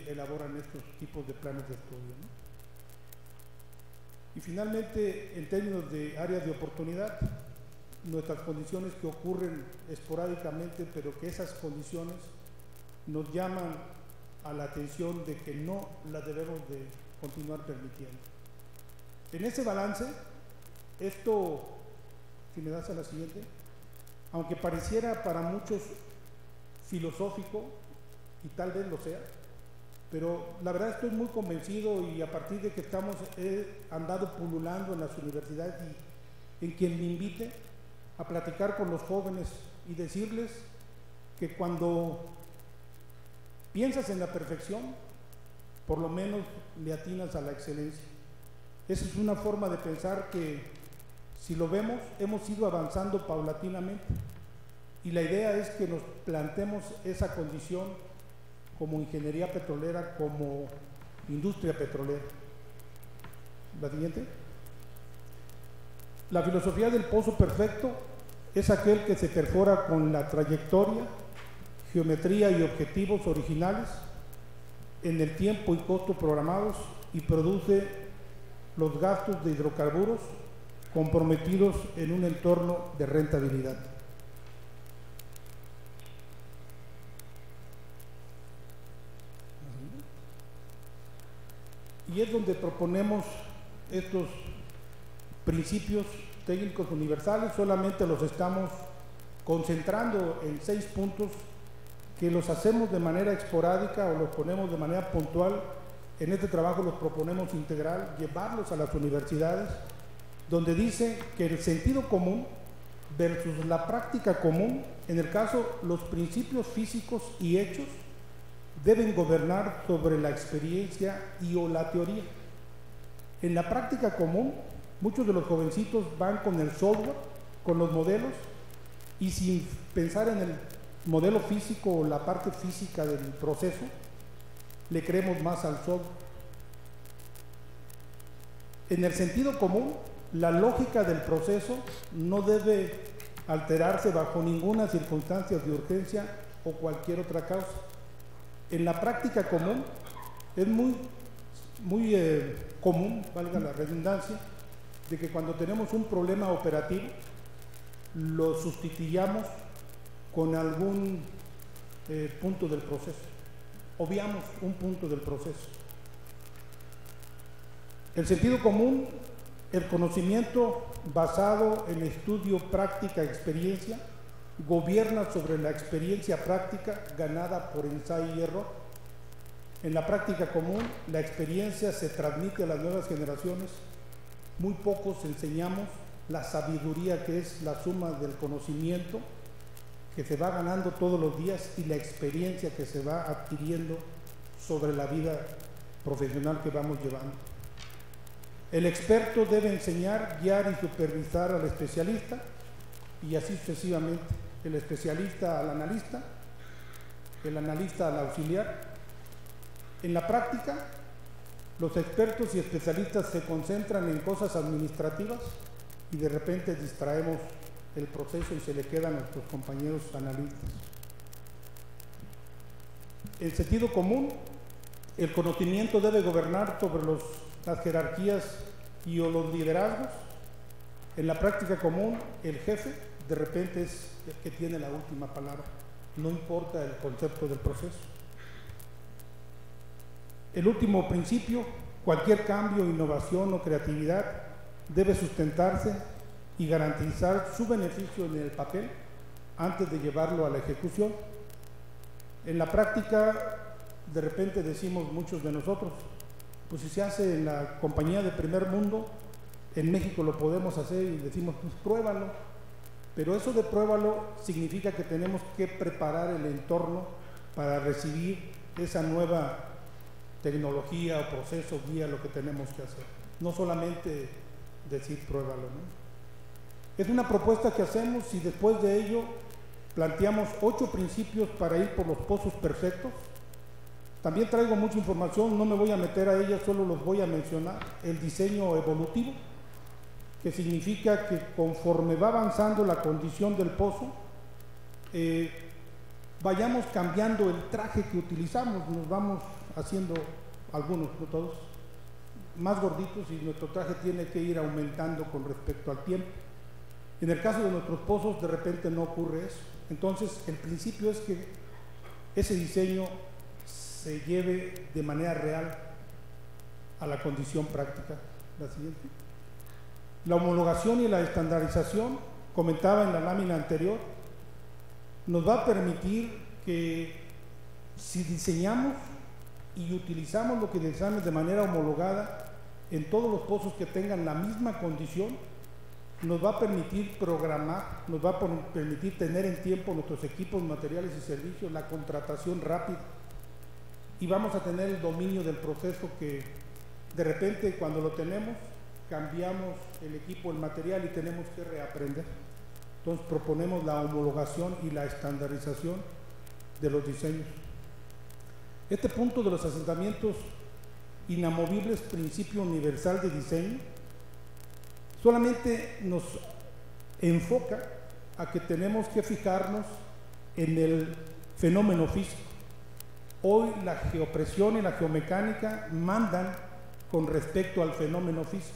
elaboran estos tipos de planes de estudio, ¿no? Y finalmente, en términos de áreas de oportunidad, nuestras condiciones que ocurren esporádicamente, pero que esas condiciones nos llaman a la atención de que no las debemos de continuar permitiendo. En ese balance, esto, si me das a la siguiente, aunque pareciera para muchos filosófico, y tal vez lo sea, pero la verdad estoy muy convencido, y a partir de que he andado pululando en las universidades y en quien me invite a platicar con los jóvenes y decirles que cuando piensas en la perfección, por lo menos le atinas a la excelencia. Esa es una forma de pensar que, si lo vemos, hemos ido avanzando paulatinamente, y la idea es que nos planteemos esa condición como ingeniería petrolera, como industria petrolera. La siguiente. La filosofía del pozo perfecto es aquel que se perfora con la trayectoria, geometría y objetivos originales en el tiempo y costo programados, y produce los gastos de hidrocarburos comprometidos en un entorno de rentabilidad. Y es donde proponemos estos principios técnicos universales. Solamente los estamos concentrando en 6 puntos que los hacemos de manera esporádica o los ponemos de manera puntual. En este trabajo los proponemos integral, llevarlos a las universidades, donde dice que el sentido común versus la práctica común, en el caso los principios físicos y hechos, deben gobernar sobre la experiencia y o la teoría. En la práctica común, muchos de los jovencitos van con el software, con los modelos, y sin pensar en el modelo físico o la parte física del proceso, le creemos más al software. En el sentido común, la lógica del proceso no debe alterarse bajo ninguna circunstancia de urgencia o cualquier otra causa. En la práctica común es muy común, valga la redundancia, de que cuando tenemos un problema operativo lo sustituyamos con algún punto del proceso, obviamos un punto del proceso. El sentido común, el conocimiento basado en estudio, práctica, experiencia, gobierna sobre la experiencia práctica ganada por ensayo y error. En la práctica común, la experiencia se transmite a las nuevas generaciones. Muy pocos enseñamos la sabiduría, que es la suma del conocimiento que se va ganando todos los días y la experiencia que se va adquiriendo sobre la vida profesional que vamos llevando. El experto debe enseñar, guiar y supervisar al especialista, y así sucesivamente. El especialista al analista, el analista al auxiliar. En la práctica, los expertos y especialistas se concentran en cosas administrativas y de repente distraemos el proceso y se le quedan a nuestros compañeros analistas. En sentido común, el conocimiento debe gobernar sobre las jerarquías y o los liderazgos. En la práctica común, el jefe de repente es el que tiene la última palabra, no importa el concepto del proceso. El último principio, cualquier cambio, innovación o creatividad debe sustentarse y garantizar su beneficio en el papel antes de llevarlo a la ejecución. En la práctica, de repente decimos muchos de nosotros, pues si se hace en la compañía de primer mundo, en México lo podemos hacer, y decimos, pues pruébalo. Pero eso de pruébalo significa que tenemos que preparar el entorno para recibir esa nueva tecnología o proceso, guía, lo que tenemos que hacer. No solamente decir pruébalo, ¿no? Es una propuesta que hacemos, y después de ello planteamos 8 principios para ir por los pozos perfectos. También traigo mucha información, no me voy a meter a ella, solo los voy a mencionar. El diseño evolutivo, que significa que conforme va avanzando la condición del pozo, vayamos cambiando el traje que utilizamos, nos vamos haciendo, algunos, no todos, más gorditos y nuestro traje tiene que ir aumentando con respecto al tiempo. En el caso de nuestros pozos, de repente no ocurre eso. Entonces, el principio es que ese diseño se lleve de manera real a la condición práctica. La siguiente. La homologación y la estandarización, comentaba en la lámina anterior, nos va a permitir que si diseñamos y utilizamos lo que deseamos de manera homologada en todos los pozos que tengan la misma condición, nos va a permitir programar, nos va a permitir tener en tiempo nuestros equipos, materiales y servicios, la contratación rápida, y vamos a tener el dominio del proceso que de repente cuando lo tenemos cambiamos el equipo, el material y tenemos que reaprender. Entonces proponemos la homologación y la estandarización de los diseños. Este punto de los asentamientos inamovibles, principio universal de diseño, solamente nos enfoca a que tenemos que fijarnos en el fenómeno físico. Hoy la geopresión y la geomecánica mandan con respecto al fenómeno físico.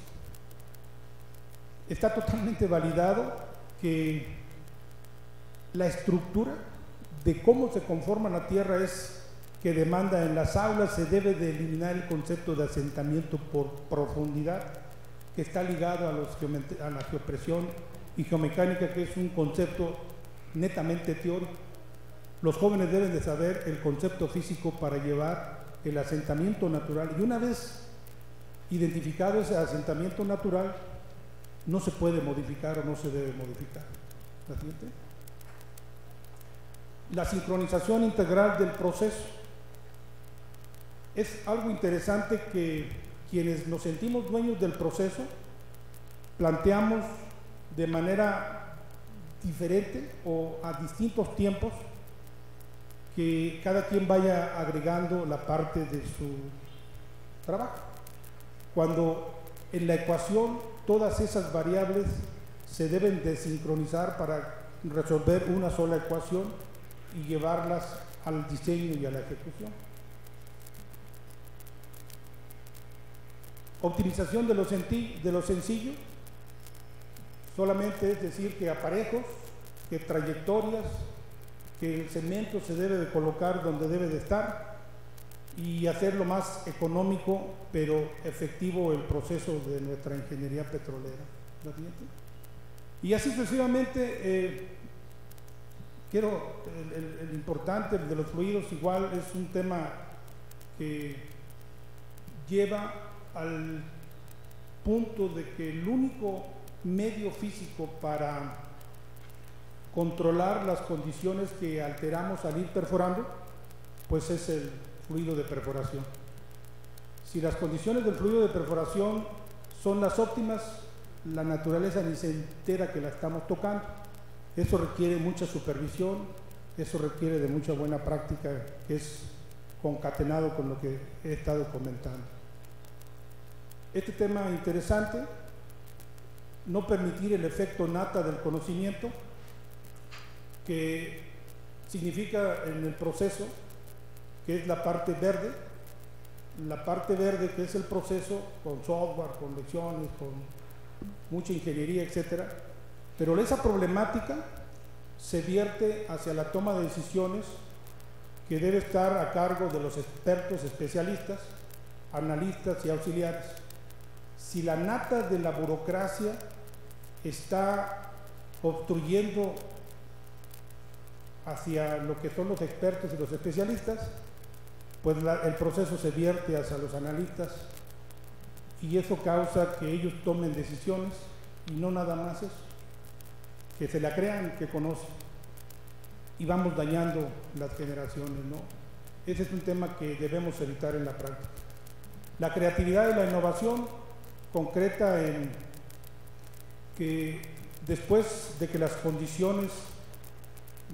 Está totalmente validado que la estructura de cómo se conforma la Tierra es que demanda en las aulas, se debe de eliminar el concepto de asentamiento por profundidad, que está ligado a la geopresión y geomecánica, que es un concepto netamente teórico. Los jóvenes deben de saber el concepto físico para llevar el asentamiento natural, y una vez identificado ese asentamiento natural, no se puede modificar o no se debe modificar. ¿La siguiente? La sincronización integral del proceso. Es algo interesante que quienes nos sentimos dueños del proceso planteamos de manera diferente o a distintos tiempos que cada quien vaya agregando la parte de su trabajo. Cuando en la ecuación todas esas variables se deben de sincronizar para resolver una sola ecuación y llevarlas al diseño y a la ejecución. Optimización de lo sencillo, solamente es decir que aparejos, que trayectorias, que el cemento se debe de colocar donde debe de estar y hacerlo más económico pero efectivo el proceso de nuestra ingeniería petrolera. ¿La siguiente? Y así sucesivamente. El importante de los fluidos igual es un tema que lleva al punto de que el único medio físico para controlar las condiciones que alteramos al ir perforando, pues es el fluido de perforación. Si las condiciones del fluido de perforación son las óptimas, la naturaleza ni se entera que la estamos tocando. Eso requiere mucha supervisión, eso requiere de mucha buena práctica, que es concatenado con lo que he estado comentando. Este tema interesante, no permitir el efecto nata del conocimiento, que significa en el proceso, que es la parte verde que es el proceso con software, con lecciones, con mucha ingeniería, etcétera, pero esa problemática se vierte hacia la toma de decisiones que debe estar a cargo de los expertos, especialistas, analistas y auxiliares. Si la nata de la burocracia está obstruyendo hacia lo que son los expertos y los especialistas, pues el proceso se vierte hacia los analistas y eso causa que ellos tomen decisiones y no nada más eso, que se la crean que conocen y vamos dañando las generaciones, ¿no? Ese es un tema que debemos evitar en la práctica. La creatividad y la innovación concreta en que después de que las condiciones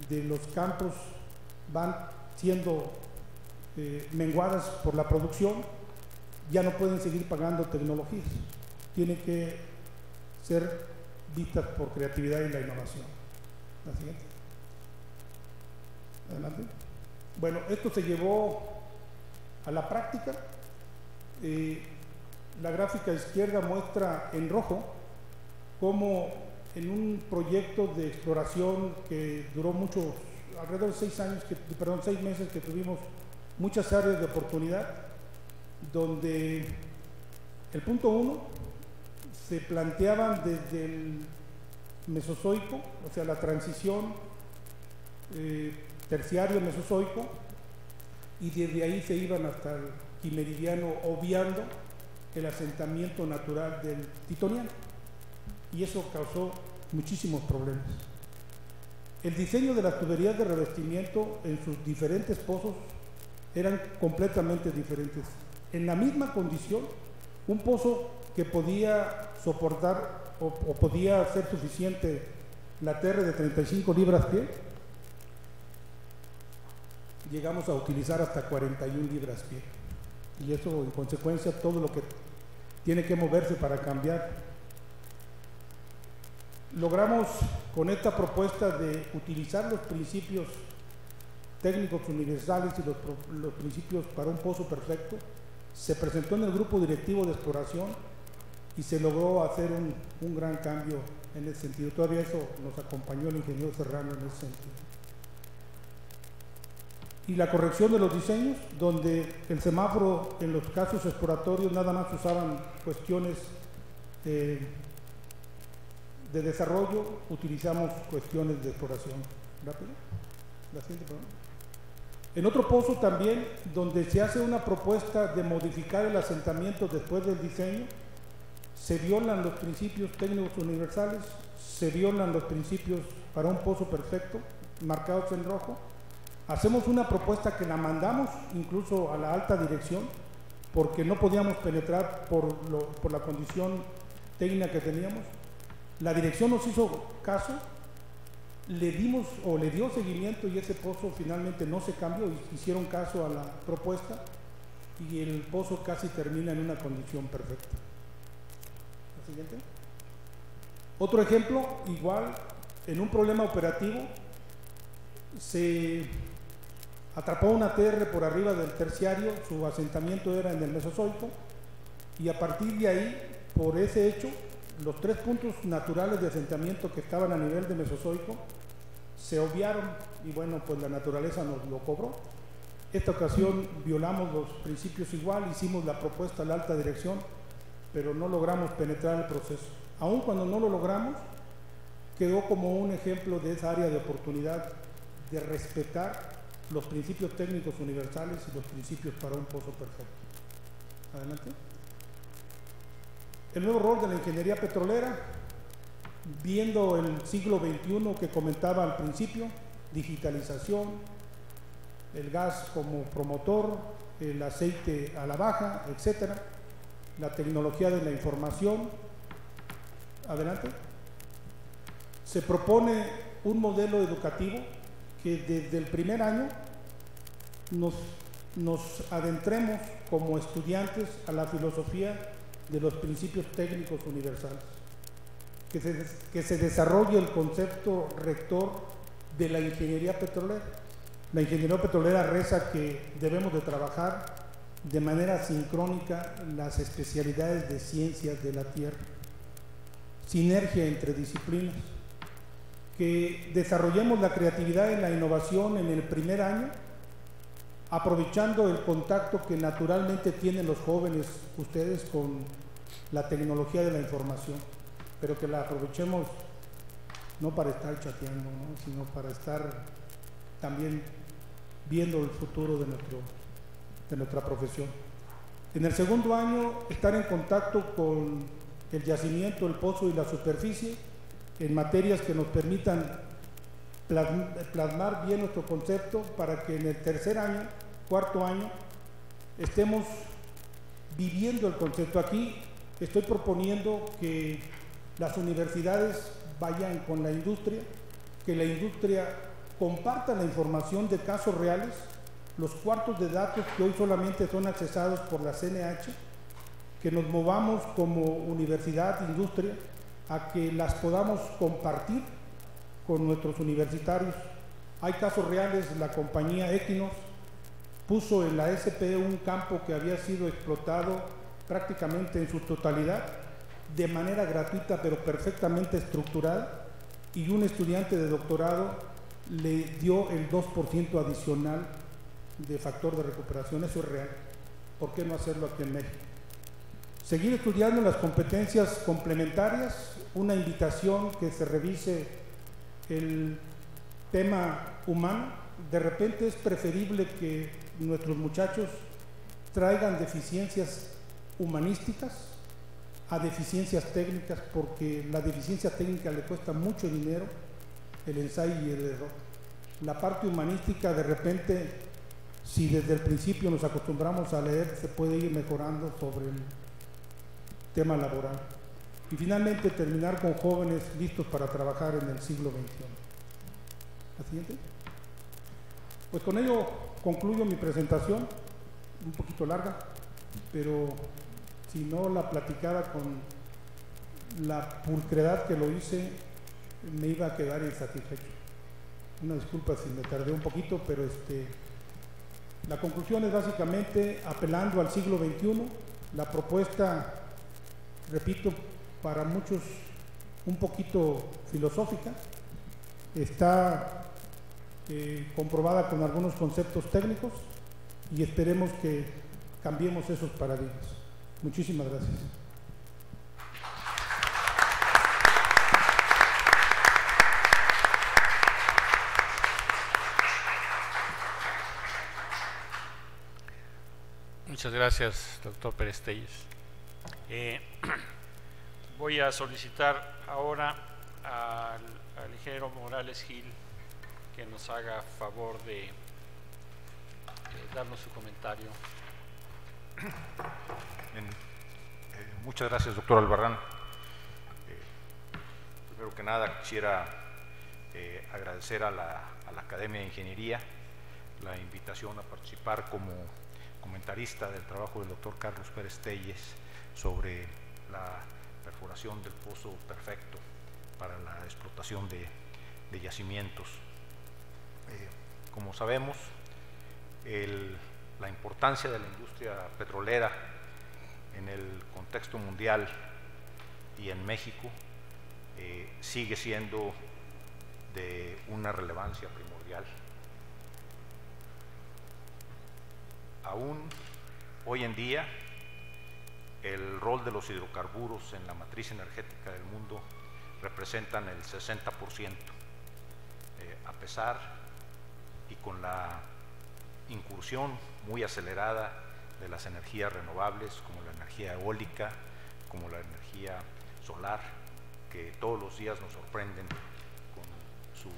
de los campos van siendo menguadas por la producción, ya no pueden seguir pagando tecnologías, tienen que ser vistas por creatividad y la innovación. La siguiente. Adelante. Bueno, esto se llevó a la práctica. La gráfica izquierda muestra en rojo cómo en un proyecto de exploración que duró mucho, alrededor de 6 meses que tuvimos muchas áreas de oportunidad, donde el punto 1 se planteaban desde el Mesozoico, o sea, la transición terciario Mesozoico, y desde ahí se iban hasta el Quimeridiano, obviando el asentamiento natural del Titoniano, y eso causó muchísimos problemas. El diseño de las tuberías de revestimiento en sus diferentes pozos eran completamente diferentes. En la misma condición, un pozo que podía soportar o podía ser suficiente la TR de 35 libras pie, llegamos a utilizar hasta 41 libras pie. Y eso, en consecuencia, todo lo que tiene que moverse para cambiar. Logramos con esta propuesta de utilizar los principios técnicos universales y los principios para un pozo perfecto. Se presentó en el grupo directivo de exploración y se logró hacer un gran cambio en ese sentido. Todavía eso nos acompañó el ingeniero Serrano en ese sentido. Y la corrección de los diseños, donde el semáforo en los casos exploratorios nada más usaban cuestiones de desarrollo, utilizamos cuestiones de exploración. ¿Rápido? La siguiente, perdón. En otro pozo también, donde se hace una propuesta de modificar el asentamiento después del diseño, se violan los principios técnicos universales, se violan los principios para un pozo perfecto, marcados en rojo. Hacemos una propuesta que la mandamos incluso a la alta dirección, porque no podíamos penetrar por la condición técnica que teníamos. La dirección nos hizo caso, le dio seguimiento y ese pozo finalmente no se cambió, hicieron caso a la propuesta y el pozo casi termina en una condición perfecta. ¿La siguiente? Otro ejemplo, igual, en un problema operativo se atrapó una TR por arriba del terciario, su asentamiento era en el Mesozoico, y a partir de ahí, por ese hecho, los 3 puntos naturales de asentamiento que estaban a nivel de Mesozoico se obviaron y bueno, pues la naturaleza nos lo cobró. Esta ocasión violamos los principios igual, hicimos la propuesta a la alta dirección, pero no logramos penetrar el proceso. Aun cuando no lo logramos, quedó como un ejemplo de esa área de oportunidad de respetar los principios técnicos universales y los principios para un pozo perfecto. Adelante. El nuevo rol de la ingeniería petrolera, viendo el siglo XXI que comentaba al principio, digitalización, el gas como promotor, el aceite a la baja, etcétera, la tecnología de la información. Adelante. Se propone un modelo educativo que desde el primer año nos adentremos como estudiantes a la filosofía de los principios técnicos universales, que se desarrolle el concepto rector de la ingeniería petrolera. La ingeniería petrolera reza que debemos de trabajar de manera sincrónica las especialidades de ciencias de la tierra, sinergia entre disciplinas, que desarrollemos la creatividad y la innovación en el primer año, aprovechando el contacto que naturalmente tienen los jóvenes, ustedes, con la tecnología de la información, pero que la aprovechemos no para estar chateando, ¿no?, sino para estar también viendo el futuro de nuestra profesión. En el segundo año, estar en contacto con el yacimiento, el pozo y la superficie, en materias que nos permitan plasmar bien nuestro concepto para que en el tercer año, cuarto año, estemos viviendo el concepto. Aquí estoy proponiendo que las universidades vayan con la industria, que la industria comparta la información de casos reales, los cuartos de datos que hoy solamente son accesados por la CNH, que nos movamos como universidad, industria, a que las podamos compartir con nuestros universitarios. Hay casos reales. La compañía Equinor puso en la SP un campo que había sido explotado prácticamente en su totalidad, de manera gratuita pero perfectamente estructurada, y un estudiante de doctorado le dio el 2% adicional de factor de recuperación. Eso es real. ¿Por qué no hacerlo aquí en México? Seguir estudiando las competencias complementarias, una invitación que se revise el tema humano. De repente es preferible que nuestros muchachos traigan deficiencias humanísticas a deficiencias técnicas, porque la deficiencia técnica le cuesta mucho dinero, el ensayo y el error. La parte humanística, de repente, si desde el principio nos acostumbramos a leer, se puede ir mejorando sobre el tema laboral. Y finalmente terminar con jóvenes listos para trabajar en el siglo XXI. ¿La siguiente? Pues con ello concluyo mi presentación, un poquito larga, pero si no la platicara con la pulcredad que lo hice, me iba a quedar insatisfecho. Una disculpa si me tardé un poquito, pero la conclusión es básicamente apelando al siglo XXI. La propuesta, repito, para muchos un poquito filosófica, está comprobada con algunos conceptos técnicos, y esperemos que cambiemos esos paradigmas. Muchísimas gracias. Muchas gracias, doctor Pérez Telles. Voy a solicitar ahora al ingeniero Morales Gil que nos haga favor de darnos su comentario. Bien, muchas gracias, doctor Albarrán. Primero que nada quisiera agradecer a la Academia de Ingeniería la invitación a participar como comentarista del trabajo del doctor Carlos Pérez Telles sobre la perforación del pozo perfecto para la explotación de yacimientos. Como sabemos, la importancia de la industria petrolera en el contexto mundial y en México sigue siendo de una relevancia primordial. Aún hoy en día, el rol de los hidrocarburos en la matriz energética del mundo representan el 60%, a pesar y con la incursión muy acelerada de las energías renovables, como la energía eólica, como la energía solar, que todos los días nos sorprenden con su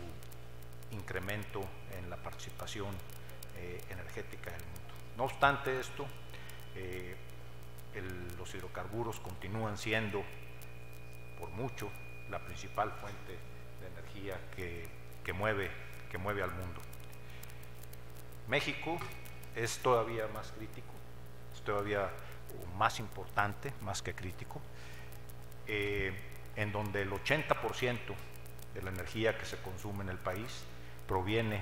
incremento en la participación energética del mundo. No obstante esto, los hidrocarburos continúan siendo, por mucho, la principal fuente de energía que mueve al mundo. México es todavía más crítico, es todavía más importante, más que crítico, en donde el 80% de la energía que se consume en el país proviene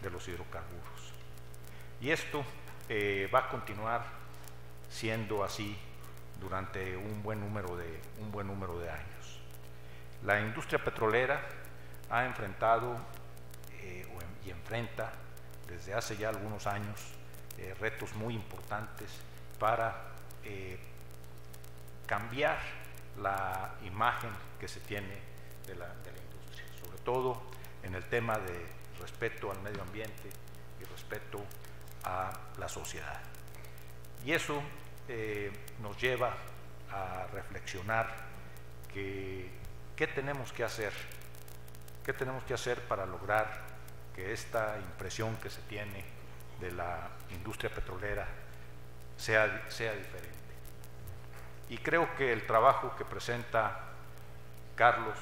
de los hidrocarburos. Y esto va a continuar siendo así durante un buen número de años. La industria petrolera ha enfrentado y enfrenta desde hace ya algunos años retos muy importantes para cambiar la imagen que se tiene de la industria, sobre todo en el tema de respeto al medio ambiente y respeto a la sociedad. Y eso nos lleva a reflexionar qué tenemos que hacer para lograr que esta impresión que se tiene de la industria petrolera sea diferente. Y creo que el trabajo que presenta Carlos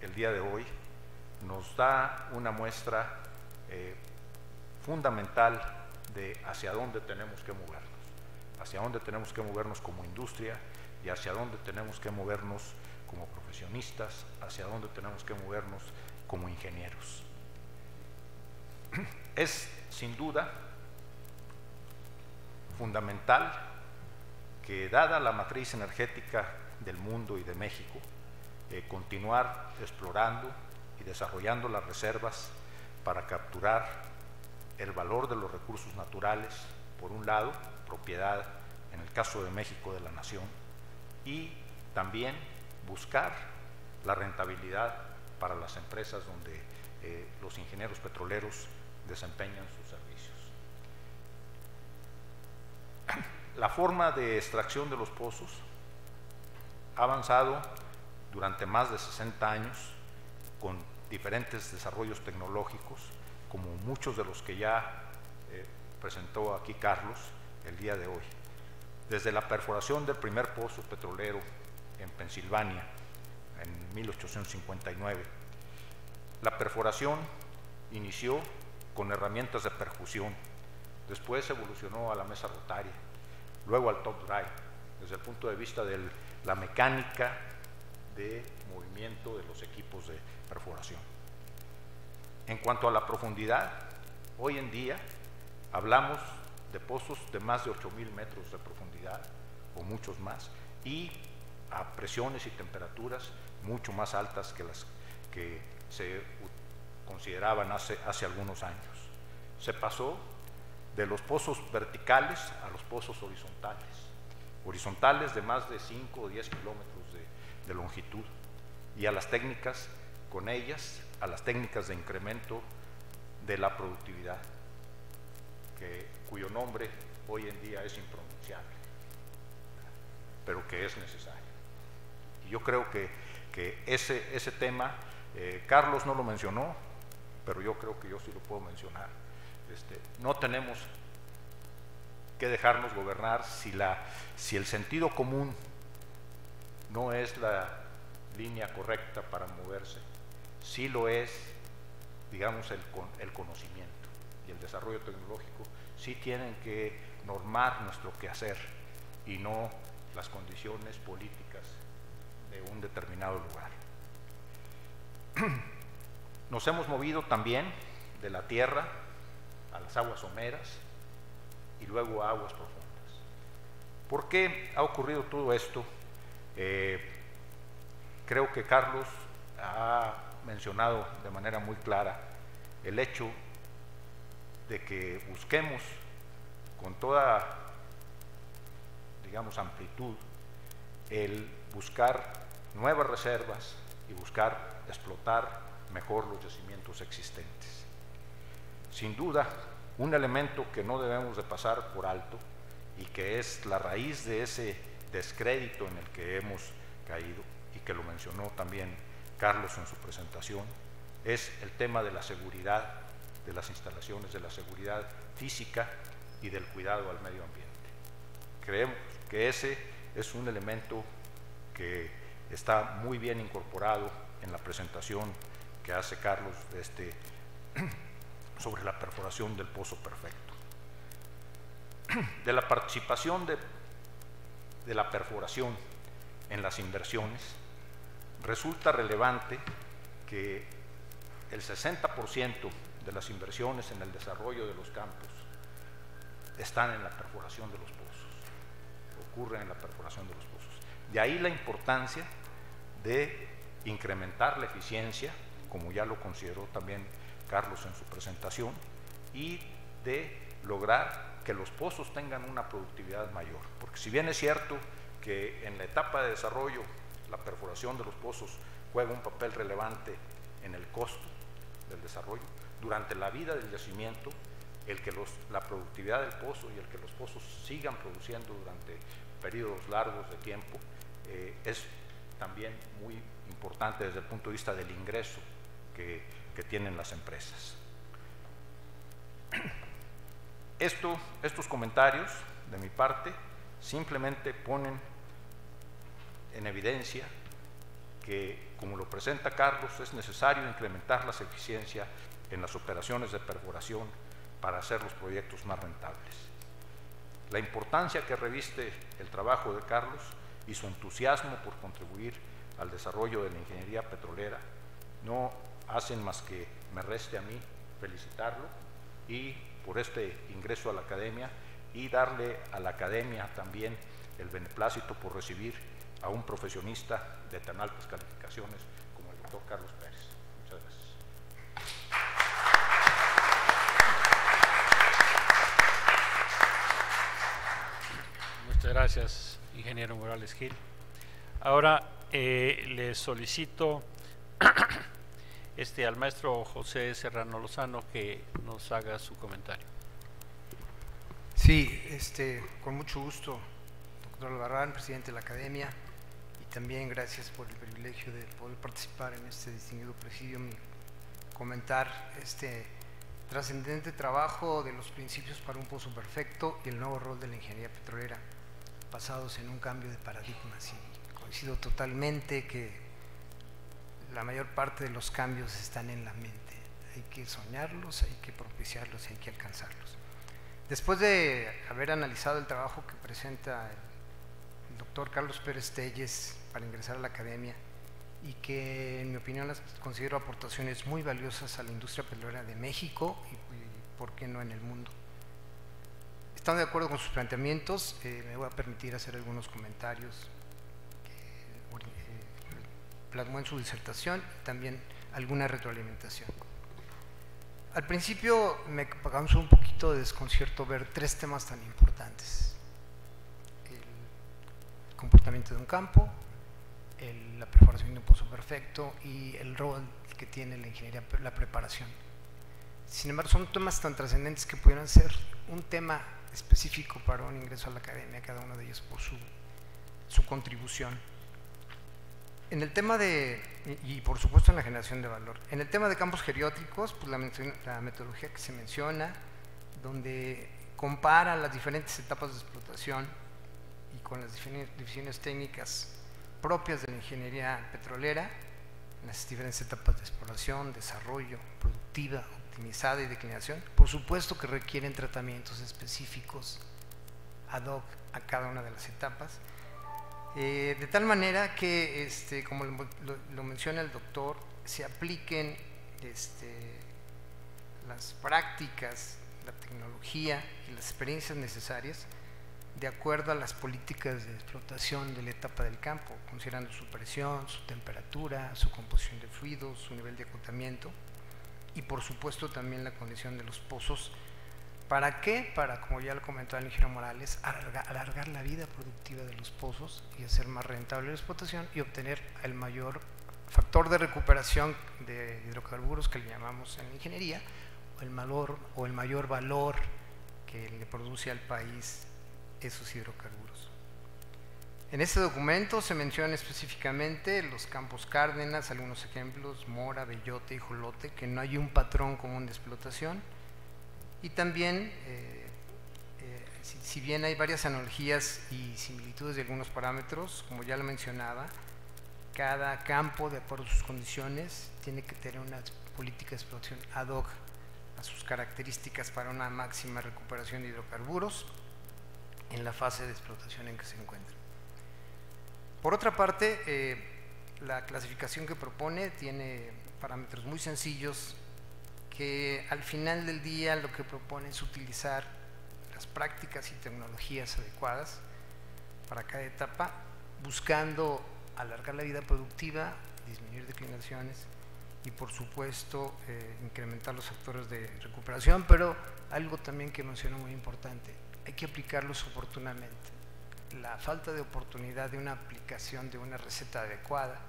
el día de hoy nos da una muestra fundamental de hacia dónde tenemos que movernos como industria y hacia dónde tenemos que movernos como profesionistas, hacia dónde tenemos que movernos como ingenieros. Es sin duda fundamental que, dada la matriz energética del mundo y de México, continuar explorando y desarrollando las reservas para capturar el valor de los recursos naturales, por un lado, propiedad, en el caso de México, de la nación, y también buscar la rentabilidad para las empresas donde los ingenieros petroleros desempeñan sus servicios. La forma de extracción de los pozos ha avanzado durante más de 60 años con diferentes desarrollos tecnológicos, como muchos de los que ya presentó aquí Carlos el día de hoy. Desde la perforación del primer pozo petrolero en Pensilvania en 1859, la perforación inició con herramientas de percusión, después evolucionó a la mesa rotaria, luego al top drive, desde el punto de vista de la mecánica de movimiento de los equipos de perforación. En cuanto a la profundidad, hoy en día hablamos de pozos de más de 8,000 metros de profundidad o muchos más, y a presiones y temperaturas mucho más altas que las que se consideraban hace algunos años. Se pasó de los pozos verticales a los pozos horizontales de más de 5 o 10 kilómetros de longitud, y a las técnicas, con ellas, a las técnicas de incremento de la productividad, cuyo nombre hoy en día es impronunciable, pero que es necesario. Y yo creo que ese tema, Carlos no lo mencionó, pero yo creo que yo sí lo puedo mencionar. No tenemos que dejarnos gobernar si el sentido común no es la línea correcta para moverse, sí lo es, digamos, el conocimiento y el desarrollo tecnológico. Sí tienen que normar nuestro quehacer y no las condiciones políticas de un determinado lugar. Nos hemos movido también de la tierra a las aguas someras y luego a aguas profundas. ¿Por qué ha ocurrido todo esto? Creo que Carlos ha mencionado de manera muy clara el hecho de que busquemos con toda, digamos, amplitud el buscar nuevas reservas y buscar explotar mejor los yacimientos existentes. Sin duda, un elemento que no debemos de pasar por alto y que es la raíz de ese descrédito en el que hemos caído, y que lo mencionó también Carlos en su presentación, es el tema de la seguridad de las instalaciones, de la seguridad física y del cuidado al medio ambiente. Creemos que ese es un elemento que está muy bien incorporado en la presentación que hace Carlos sobre la perforación del pozo perfecto. De la participación de la perforación en las inversiones, resulta relevante que el 60% de las inversiones en el desarrollo de los campos están en la perforación de los pozos, ocurren en la perforación de los pozos. De ahí la importancia de incrementar la eficiencia, como ya lo consideró también Carlos en su presentación, y de lograr que los pozos tengan una productividad mayor. Porque si bien es cierto que en la etapa de desarrollo la perforación de los pozos juega un papel relevante en el costo del desarrollo, durante la vida del yacimiento, el que la productividad del pozo y el que los pozos sigan produciendo durante periodos largos de tiempo es también muy importante desde el punto de vista del ingreso que tienen las empresas. Estos comentarios de mi parte simplemente ponen en evidencia que, como lo presenta Carlos, es necesario incrementar las eficiencias en las operaciones de perforación para hacer los proyectos más rentables. La importancia que reviste el trabajo de Carlos y su entusiasmo por contribuir al desarrollo de la ingeniería petrolera no hacen más que me reste a mí felicitarlo y por este ingreso a la academia, y darle a la academia también el beneplácito por recibir a un profesionista de tan altas calificaciones como el doctor Carlos Pérez. Muchas gracias. Muchas gracias, ingeniero Morales Gil. Ahora le solicito al maestro José Serrano Lozano que nos haga su comentario. Sí, con mucho gusto, doctor Albarrán, presidente de la Academia, y también gracias por el privilegio de poder participar en este distinguido presidium y comentar este trascendente trabajo de los principios para un pozo perfecto y el nuevo rol de la ingeniería petrolera, basados en un cambio de paradigmas. Y coincido totalmente que la mayor parte de los cambios están en la mente. Hay que soñarlos, hay que propiciarlos y hay que alcanzarlos. Después de haber analizado el trabajo que presenta el doctor Carlos Pérez Telles para ingresar a la Academia, y que en mi opinión las considero aportaciones muy valiosas a la industria petrolera de México y por qué no en el mundo, estando de acuerdo con sus planteamientos, me voy a permitir hacer algunos comentarios que plasmó en su disertación y también alguna retroalimentación. Al principio me causó un poquito de desconcierto ver tres temas tan importantes: el comportamiento de un campo, la perforación de un pozo perfecto y el rol que tiene la ingeniería, la preparación. Sin embargo, son temas tan trascendentes que pudieran ser un tema específico para un ingreso a la Academia, cada uno de ellos por su contribución. En el tema y por supuesto en la generación de valor. En el tema de campos geriátricos, pues la metodología que se menciona, donde compara las diferentes etapas de explotación y con las divisiones técnicas propias de la ingeniería petrolera, en las diferentes etapas de exploración, desarrollo, productiva, optimizada y declinación, por supuesto que requieren tratamientos específicos ad hoc a cada una de las etapas, de tal manera que, como lo menciona el doctor, se apliquen las prácticas, la tecnología y las experiencias necesarias de acuerdo a las políticas de explotación de la etapa del campo, considerando su presión, su temperatura, su composición de fluidos, su nivel de acotamiento y por supuesto también la condición de los pozos. ¿Para qué? Para, como ya lo comentó el ingeniero Morales, alargar la vida productiva de los pozos y hacer más rentable la explotación y obtener el mayor factor de recuperación de hidrocarburos, que le llamamos en la ingeniería, o el mayor valor que le produce al país esos hidrocarburos. En este documento se mencionan específicamente los campos Cárdenas, algunos ejemplos, Mora, Bellote y Jolote, que no hay un patrón común de explotación, y también, si bien hay varias analogías y similitudes de algunos parámetros, como ya lo mencionaba, cada campo, de acuerdo a sus condiciones, tiene que tener una política de explotación ad hoc a sus características para una máxima recuperación de hidrocarburos en la fase de explotación en que se encuentran. Por otra parte, la clasificación que propone tiene parámetros muy sencillos que al final del día lo que propone es utilizar las prácticas y tecnologías adecuadas para cada etapa, buscando alargar la vida productiva, disminuir declinaciones y por supuesto incrementar los factores de recuperación, pero algo también que mencionó muy importante: hay que aplicarlos oportunamente. La falta de oportunidad de una aplicación de una receta adecuada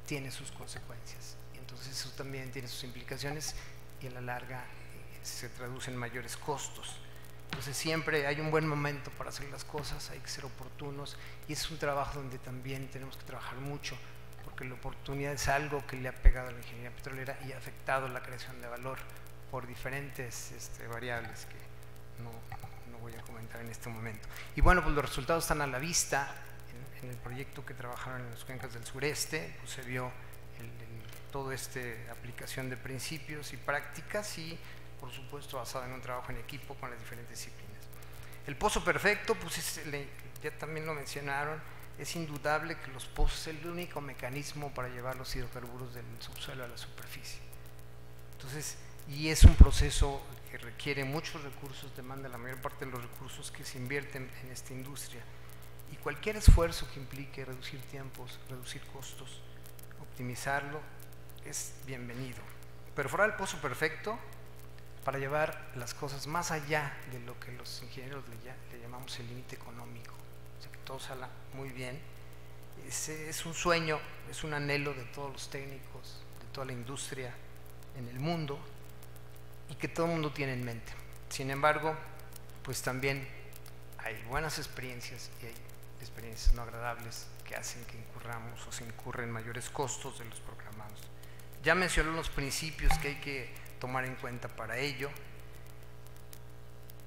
tiene sus consecuencias. Entonces eso también tiene sus implicaciones y a la larga se traduce en mayores costos. Entonces siempre hay un buen momento para hacer las cosas, hay que ser oportunos y es un trabajo donde también tenemos que trabajar mucho, porque la oportunidad es algo que le ha pegado a la ingeniería petrolera y ha afectado la creación de valor por diferentes variables que no voy a comentar en este momento. Y bueno, pues los resultados están a la vista. En el proyecto que trabajaron en las cuencas del sureste, pues se vio toda esta aplicación de principios y prácticas y por supuesto basado en un trabajo en equipo con las diferentes disciplinas. El pozo perfecto, pues ya también lo mencionaron, es indudable que los pozos es el único mecanismo para llevar los hidrocarburos del subsuelo a la superficie. Entonces, y es un proceso que requiere muchos recursos, demanda la mayor parte de los recursos que se invierten en esta industria. Y cualquier esfuerzo que implique reducir tiempos, reducir costos, optimizarlo, es bienvenido. Perforar el pozo perfecto para llevar las cosas más allá de lo que los ingenieros le llamamos el límite económico, o sea, que todo salga muy bien. Es un sueño, es un anhelo de todos los técnicos, de toda la industria en el mundo, y que todo el mundo tiene en mente. Sin embargo, pues también hay buenas experiencias y hay experiencias no agradables que hacen que incurramos o se incurren mayores costos de los programados. Ya mencioné los principios que hay que tomar en cuenta para ello.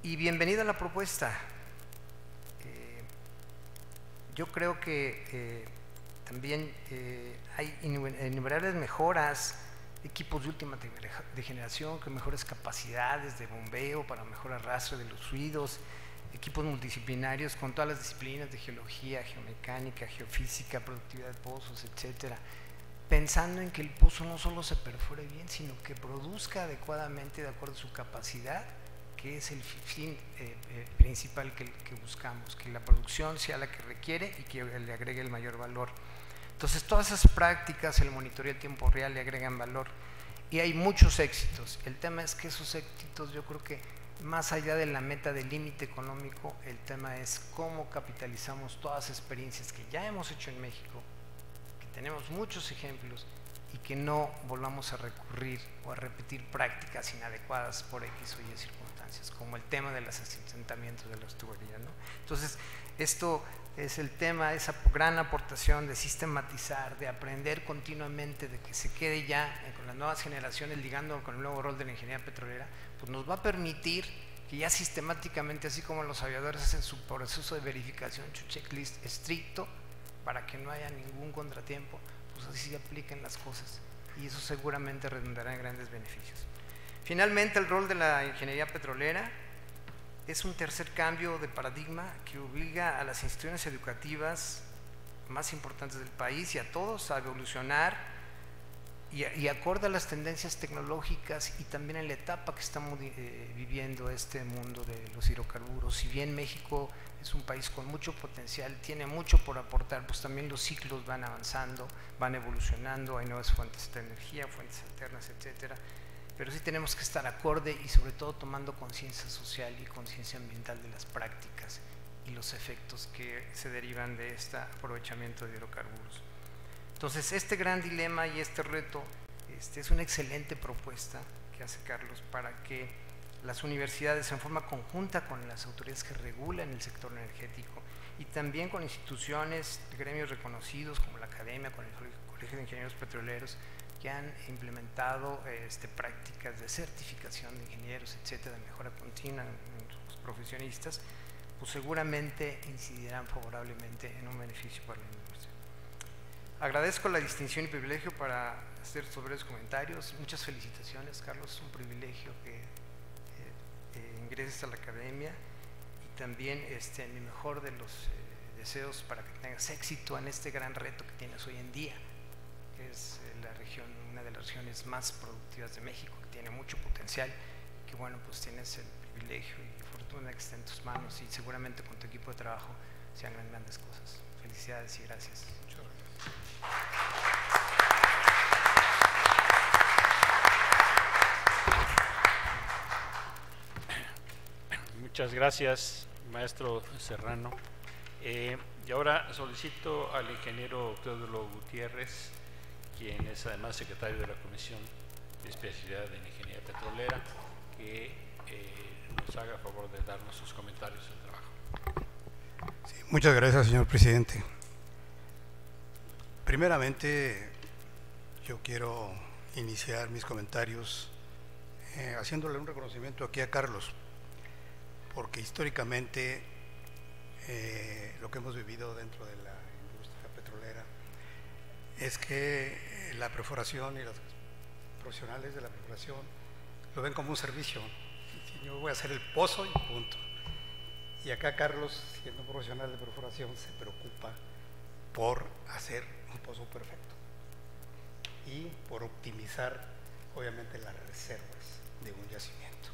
Y bienvenida a la propuesta. Yo creo que también hay innumerables mejoras, equipos de última generación con mejores capacidades de bombeo para mejor arrastre de los fluidos, equipos multidisciplinarios con todas las disciplinas de geología, geomecánica, geofísica, productividad de pozos, etcétera, pensando en que el pozo no solo se perfore bien, sino que produzca adecuadamente de acuerdo a su capacidad, que es el fin principal que buscamos, que la producción sea la que requiere y que le agregue el mayor valor. Entonces todas esas prácticas, el monitoreo a tiempo real le agregan valor y hay muchos éxitos. El tema es que esos éxitos, yo creo que más allá de la meta del límite económico, el tema es cómo capitalizamos todas las experiencias que ya hemos hecho en México, que tenemos muchos ejemplos, y que no volvamos a recurrir o a repetir prácticas inadecuadas por X o Y circunstancias, como el tema de los asentamientos de las tuberías, ¿no? Entonces, esto es el tema, esa gran aportación de sistematizar, de aprender continuamente, de que se quede ya con las nuevas generaciones, ligando con el nuevo rol de la ingeniería petrolera, pues nos va a permitir que ya sistemáticamente, así como los aviadores hacen su proceso de verificación, su checklist estricto, para que no haya ningún contratiempo, pues así se apliquen las cosas, y eso seguramente redundará en grandes beneficios. Finalmente, el rol de la ingeniería petrolera es un tercer cambio de paradigma que obliga a las instituciones educativas más importantes del país y a todos a evolucionar y acorde a las tendencias tecnológicas y también en la etapa que estamos viviendo este mundo de los hidrocarburos. Si bien México es un país con mucho potencial, tiene mucho por aportar, pues también los ciclos van avanzando, van evolucionando, hay nuevas fuentes de energía, fuentes alternas, etcétera. Pero sí tenemos que estar acorde y sobre todo tomando conciencia social y conciencia ambiental de las prácticas y los efectos que se derivan de este aprovechamiento de hidrocarburos. Entonces, este gran dilema y este reto es una excelente propuesta que hace Carlos para que las universidades, en forma conjunta con las autoridades que regulan el sector energético y también con instituciones, gremios reconocidos como la academia, con el Colegio de Ingenieros Petroleros, que han implementado prácticas de certificación de ingenieros, etcétera, de mejora continua en los profesionistas, pues seguramente incidirán favorablemente en un beneficio para la industria. Agradezco la distinción y privilegio para hacer estos breves comentarios. Muchas felicitaciones, Carlos, es un privilegio que ingreses a la academia y también mi mejor de los deseos para que tengas éxito en este gran reto que tienes hoy en día, que es la región, una de las regiones más productivas de México, que tiene mucho potencial, que bueno, pues tienes el privilegio y fortuna que está en tus manos y seguramente con tu equipo de trabajo se hagan grandes cosas. Felicidades y gracias. Muchas gracias. Muchas gracias, maestro Serrano. Y ahora solicito al ingeniero Teodulo Gutiérrez, quien es además secretario de la Comisión de Especialidad en Ingeniería Petrolera, que nos haga favor de darnos sus comentarios del trabajo. Sí, muchas gracias, señor presidente. Primeramente, yo quiero iniciar mis comentarios haciéndole un reconocimiento aquí a Carlos, porque históricamente lo que hemos vivido dentro de la industria petrolera es que la perforación y los profesionales de la perforación lo ven como un servicio. Yo voy a hacer el pozo y punto. Y acá Carlos, siendo un profesional de perforación, se preocupa por hacer un pozo perfecto y por optimizar, obviamente, las reservas de un yacimiento.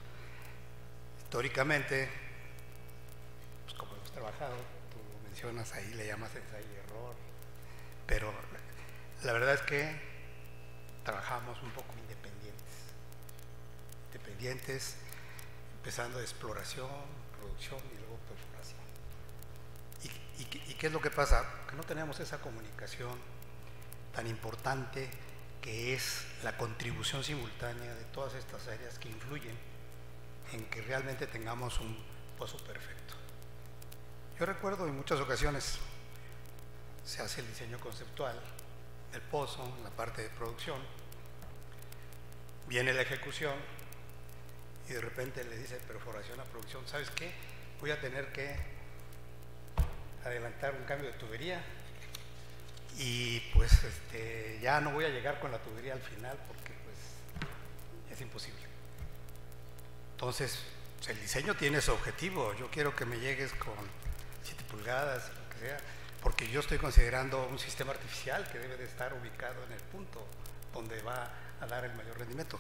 Históricamente, pues como hemos trabajado, tú mencionas ahí, le llamas ensayo y error, pero la verdad es que trabajamos un poco independientes, empezando de exploración, producción y luego perforación. ¿Y qué es lo que pasa? Que no tenemos esa comunicación tan importante que es la contribución simultánea de todas estas áreas que influyen en que realmente tengamos un pozo perfecto. Yo recuerdo en muchas ocasiones se hace el diseño conceptual del pozo, en la parte de producción, viene la ejecución y de repente le dice perforación a producción, ¿sabes qué? Voy a tener que adelantar un cambio de tubería y pues ya no voy a llegar con la tubería al final porque pues es imposible. Entonces el diseño tiene su objetivo, yo quiero que me llegues con 7 pulgadas, lo que sea, porque yo estoy considerando un sistema artificial que debe de estar ubicado en el punto donde va a dar el mayor rendimiento.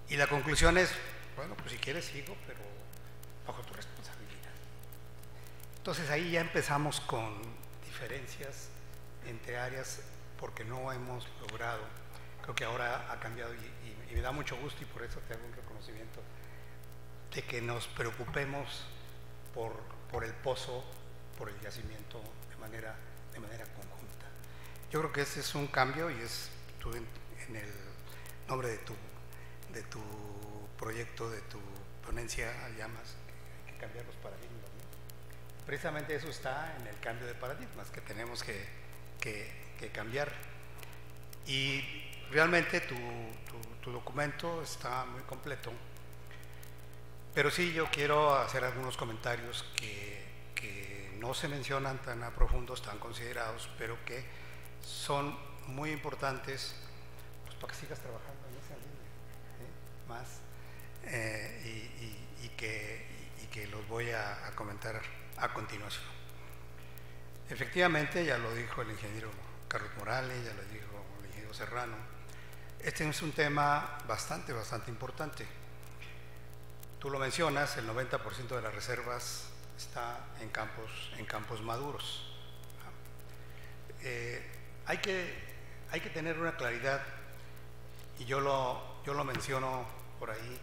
Y la conclusión es, bueno, pues si quieres sigo, pero bajo tu responsabilidad. Entonces ahí ya empezamos con diferencias entre áreas porque no hemos logrado, creo que ahora ha cambiado y me da mucho gusto y por eso te hago un reconocimiento de que nos preocupemos por el pozo, por el yacimiento de manera conjunta. Yo creo que ese es un cambio y es tú en el nombre de tu proyecto, de tu ponencia, llamas, hay que cambiar los paradigmas, ¿no? Precisamente eso está en el cambio de paradigmas que tenemos que cambiar. Y realmente tu documento está muy completo, pero sí yo quiero hacer algunos comentarios que no se mencionan tan a profundos, tan considerados, pero que son muy importantes pues, para que sigas trabajando en esa línea más y que los voy a comentar a continuación. Efectivamente, ya lo dijo el ingeniero Carlos Morales, ya lo dijo el ingeniero Serrano, este es un tema bastante importante. Tú lo mencionas, el 90% de las reservas está en campos maduros. Hay que tener una claridad, y yo lo menciono por ahí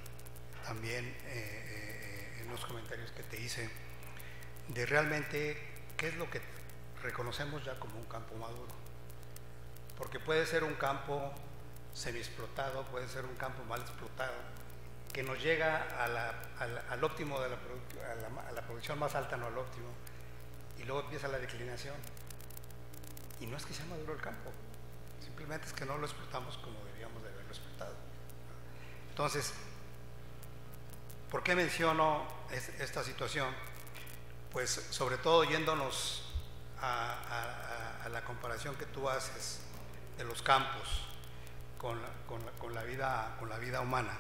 también en los comentarios que te hice, de realmente qué es lo que reconocemos ya como un campo maduro. Porque puede ser un campo semi-explotado, puede ser un campo mal explotado, que nos llega al óptimo de a la producción más alta, no al óptimo, y luego empieza la declinación. Y no es que sea maduro el campo, simplemente es que no lo explotamos como deberíamos de haberlo explotado. Entonces, ¿por qué menciono esta situación? Pues sobre todo yéndonos a la comparación que tú haces de los campos con la vida humana.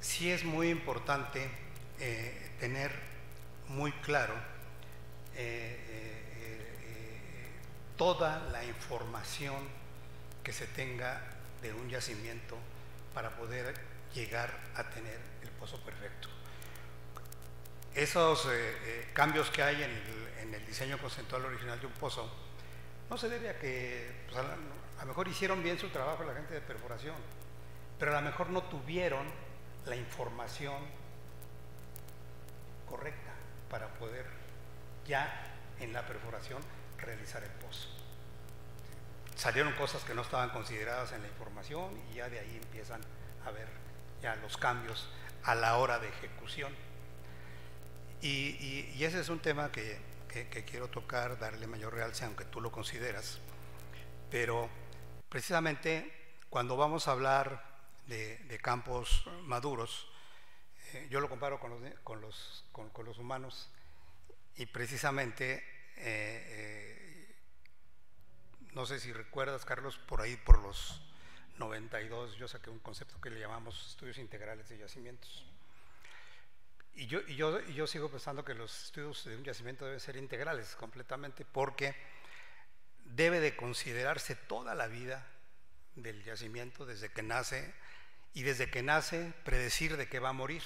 Sí es muy importante tener muy claro toda la información que se tenga de un yacimiento para poder llegar a tener el pozo perfecto. Esos cambios que hay en el diseño conceptual original de un pozo no se debe a que pues, a lo mejor hicieron bien su trabajo la gente de perforación, pero a lo mejor no tuvieron la información correcta para poder ya en la perforación realizar el pozo. Salieron cosas que no estaban consideradas en la información y ya de ahí empiezan a ver ya los cambios a la hora de ejecución. Y ese es un tema que quiero tocar, darle mayor realce, aunque tú lo consideras, pero precisamente cuando vamos a hablar de campos maduros, yo lo comparo con los humanos y precisamente no sé si recuerdas, Carlos, por ahí por los 92 yo saqué un concepto que le llamamos estudios integrales de yacimientos. Y yo sigo pensando que los estudios de un yacimiento deben ser integrales completamente, porque debe de considerarse toda la vida del yacimiento desde que nace, y desde que nace predecir de qué va a morir,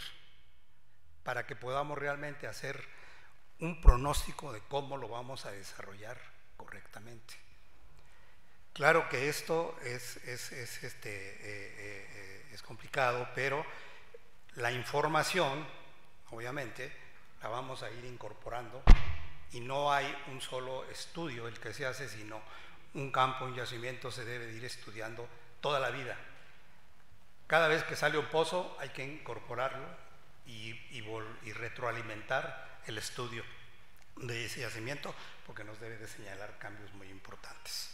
para que podamos realmente hacer un pronóstico de cómo lo vamos a desarrollar correctamente. Claro que esto es complicado, pero la información, obviamente, la vamos a ir incorporando y no hay un solo estudio el que se hace, sino un campo, un yacimiento se debe de ir estudiando toda la vida. Cada vez que sale un pozo hay que incorporarlo y retroalimentar el estudio de ese yacimiento, porque nos debe de señalar cambios muy importantes.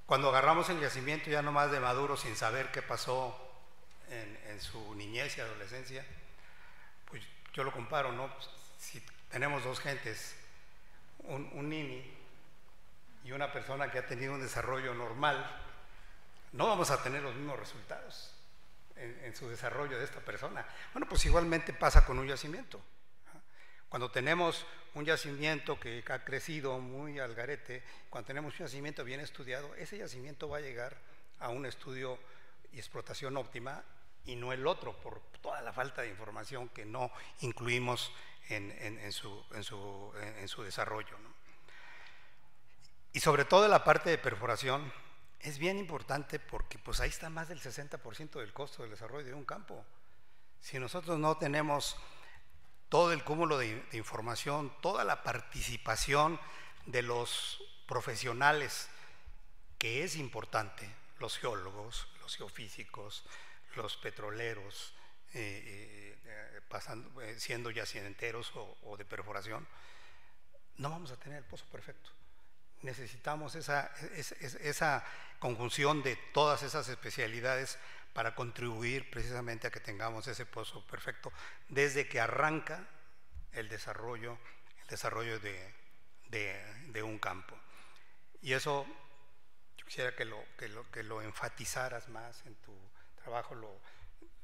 Cuando agarramos el yacimiento ya nomás de maduro, sin saber qué pasó en su niñez y adolescencia, pues yo lo comparo, ¿no? Si tenemos dos gentes, un nini y una persona que ha tenido un desarrollo normal, no vamos a tener los mismos resultados en su desarrollo de esta persona. Bueno, pues igualmente pasa con un yacimiento. Cuando tenemos un yacimiento que ha crecido muy al garete, cuando tenemos un yacimiento bien estudiado, ese yacimiento va a llegar a un estudio y explotación óptima y no el otro, por toda la falta de información que no incluimos en su desarrollo, ¿no? Y sobre todo la parte de perforación es bien importante porque pues ahí está más del 60% del costo del desarrollo de un campo. Si nosotros no tenemos todo el cúmulo de información, toda la participación de los profesionales, que es importante, los geólogos, los geofísicos, los petroleros, siendo yacimenteros o de perforación, no vamos a tener el pozo perfecto. Necesitamos esa conjunción de todas esas especialidades para contribuir precisamente a que tengamos ese pozo perfecto desde que arranca el desarrollo de un campo. Y eso yo quisiera que lo enfatizaras más en tu trabajo.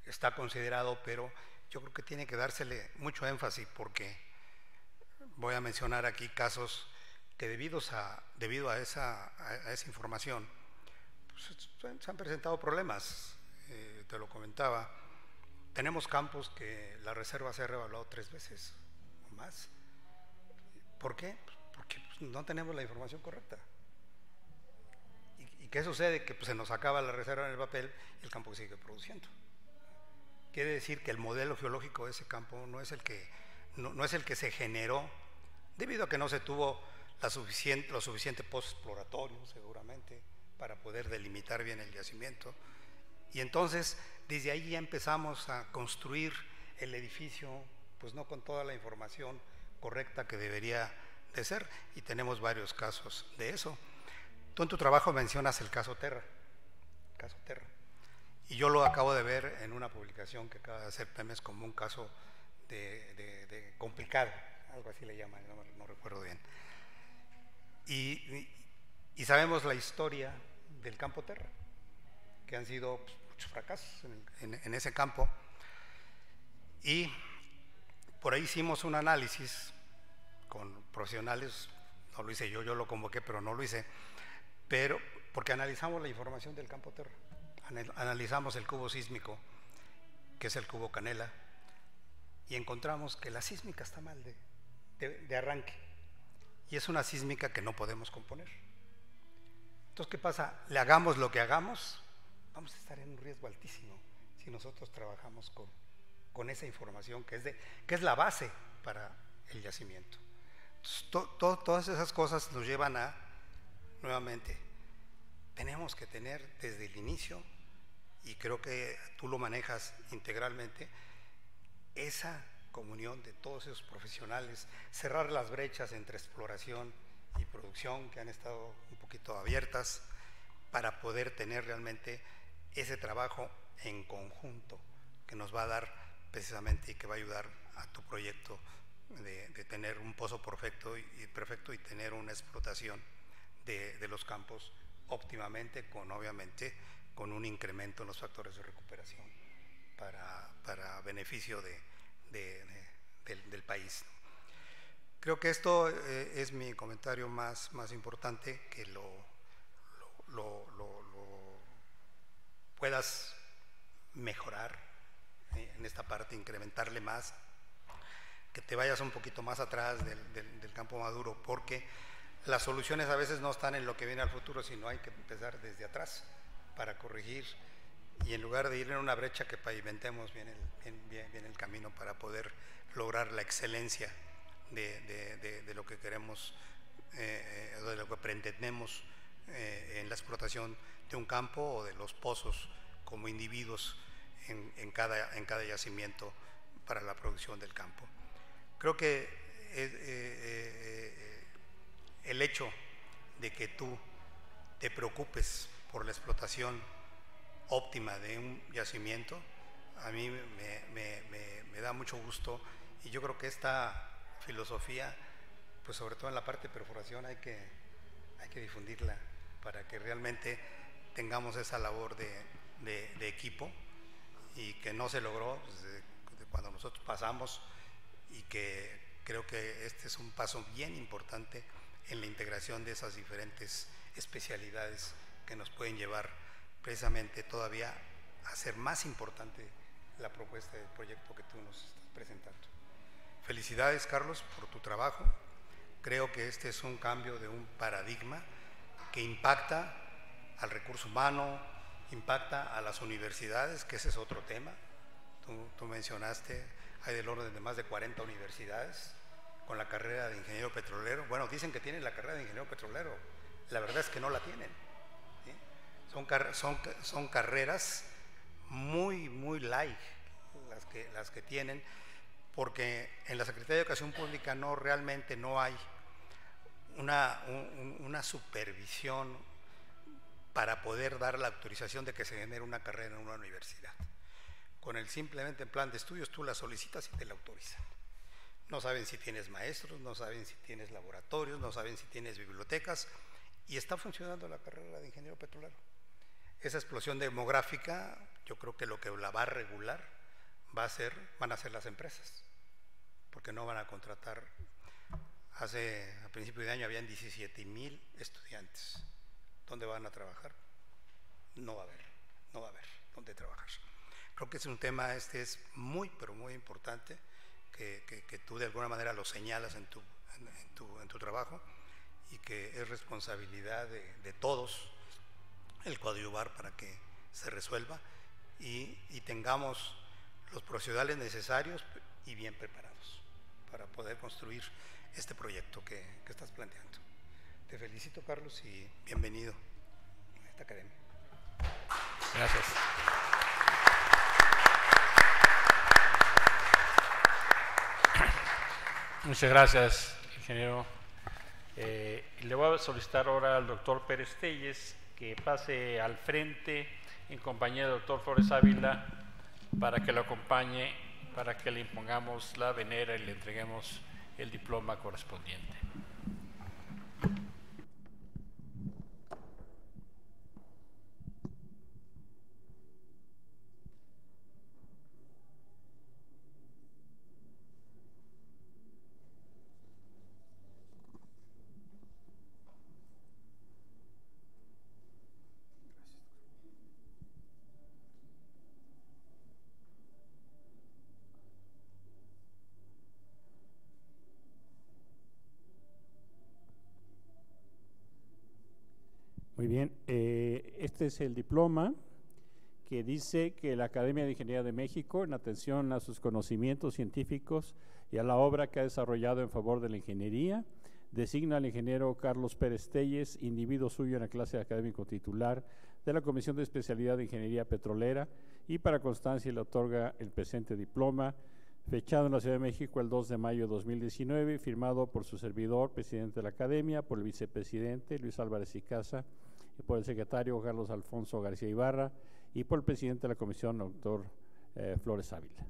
Está considerado, pero yo creo que tiene que dársele mucho énfasis, porque voy a mencionar aquí casos que debido a esa información pues, se han presentado problemas. Te lo comentaba, tenemos campos que la reserva se ha revaluado 3 veces o más. ¿Por qué? Porque pues, no tenemos la información correcta. ¿Y qué sucede? Que pues, se nos acaba la reserva en el papel y el campo sigue produciendo. Quiere decir que el modelo geológico de ese campo no es el que se generó debido a que no se tuvo los suficientes pozos exploratorios, seguramente, para poder delimitar bien el yacimiento. Y entonces, desde ahí ya empezamos a construir el edificio, pues no con toda la información correcta que debería de ser, y tenemos varios casos de eso. Tú en tu trabajo mencionas el caso Terra, y yo lo acabo de ver en una publicación que acaba de hacer Pemex como un caso de complicado, algo así le llaman, no recuerdo bien. Y sabemos la historia del campo Terra, que han sido pues, muchos fracasos en ese campo, y por ahí hicimos un análisis con profesionales. No lo hice yo lo convoqué, pero no lo hice, pero porque analizamos la información del campo Terra, analizamos el cubo sísmico, que es el cubo Canela, y encontramos que la sísmica está mal de arranque, y es una sísmica que no podemos componer. Entonces, ¿qué pasa? Le hagamos lo que hagamos, vamos a estar en un riesgo altísimo si nosotros trabajamos con esa información que es la base para el yacimiento. Entonces, todas esas cosas nos llevan a, nuevamente, tenemos que tener desde el inicio, y creo que tú lo manejas integralmente, esa comunión de todos esos profesionales, cerrar las brechas entre exploración y producción que han estado un poquito abiertas, para poder tener realmente ese trabajo en conjunto que nos va a dar precisamente y que va a ayudar a tu proyecto de tener un pozo perfecto y tener una explotación de los campos óptimamente, obviamente con un incremento en los factores de recuperación para beneficio del país. Creo que esto es mi comentario más importante, que lo puedas mejorar en esta parte, incrementarle más que te vayas un poquito más atrás del campo maduro, porque las soluciones a veces no están en lo que viene al futuro, sino hay que empezar desde atrás para corregir, y en lugar de ir en una brecha, que pavimentemos bien el camino para poder lograr la excelencia de lo que queremos, de lo que pretendemos en la explotación de un campo o de los pozos como individuos en cada yacimiento para la producción del campo. Creo que el hecho de que tú te preocupes por la explotación óptima de un yacimiento, a mí me da mucho gusto, y yo creo que esta filosofía, pues sobre todo en la parte de perforación, hay que difundirla para que realmente tengamos esa labor de equipo, y que no se logró desde cuando nosotros pasamos, y que creo que este es un paso bien importante en la integración de esas diferentes especialidades que nos pueden llevar precisamente todavía a hacer más importante la propuesta del proyecto que tú nos estás presentando. Felicidades, Carlos, por tu trabajo. Creo que este es un cambio de un paradigma que impacta al recurso humano, impacta a las universidades, que ese es otro tema. Tú mencionaste, hay del orden de más de 40 universidades con la carrera de ingeniero petrolero. Bueno, dicen que tienen la carrera de ingeniero petrolero, la verdad es que no la tienen, ¿sí? Son carreras muy light las que tienen, porque en la Secretaría de Educación Pública realmente no hay una supervisión para poder dar la autorización de que se genere una carrera en una universidad. Con el simplemente plan de estudios tú la solicitas y te la autorizan. No saben si tienes maestros, no saben si tienes laboratorios, no saben si tienes bibliotecas, y está funcionando la carrera de ingeniero petrolero. Esa explosión demográfica, yo creo que lo que la va a regular van a ser las empresas, porque no van a contratar. A principio de año habían 17,000 estudiantes. ¿Dónde van a trabajar? No va a haber dónde trabajar. Creo que es un tema, es muy, pero muy importante, que tú de alguna manera lo señalas en tu trabajo, y que es responsabilidad de todos el coadyuvar para que se resuelva y tengamos los profesionales necesarios y bien preparados para poder construir este proyecto que estás planteando. Te felicito, Carlos, y bienvenido a esta academia. Gracias. Muchas gracias, ingeniero. Le voy a solicitar ahora al doctor Pérez Telles que pase al frente en compañía del doctor Flores Ávila para que lo acompañe, para que le impongamos la venera y le entreguemos el diploma correspondiente. Muy bien, este es el diploma que dice que la Academia de Ingeniería de México, en atención a sus conocimientos científicos y a la obra que ha desarrollado en favor de la ingeniería, designa al ingeniero Carlos Pérez Telles, individuo suyo en la clase de académico titular de la Comisión de Especialidad de Ingeniería Petrolera, y para constancia le otorga el presente diploma, fechado en la Ciudad de México el 2 de mayo de 2019, firmado por su servidor, presidente de la Academia, por el vicepresidente Luis Álvarez y Casa, y por el secretario Carlos Alfonso García Ibarra, y por el presidente de la Comisión, doctor Flores Ávila.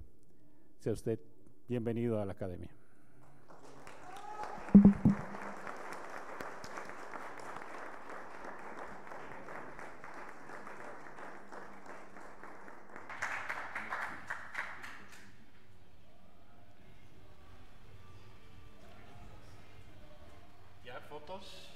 Sea usted bienvenido a la Academia. ¿Ya fotos?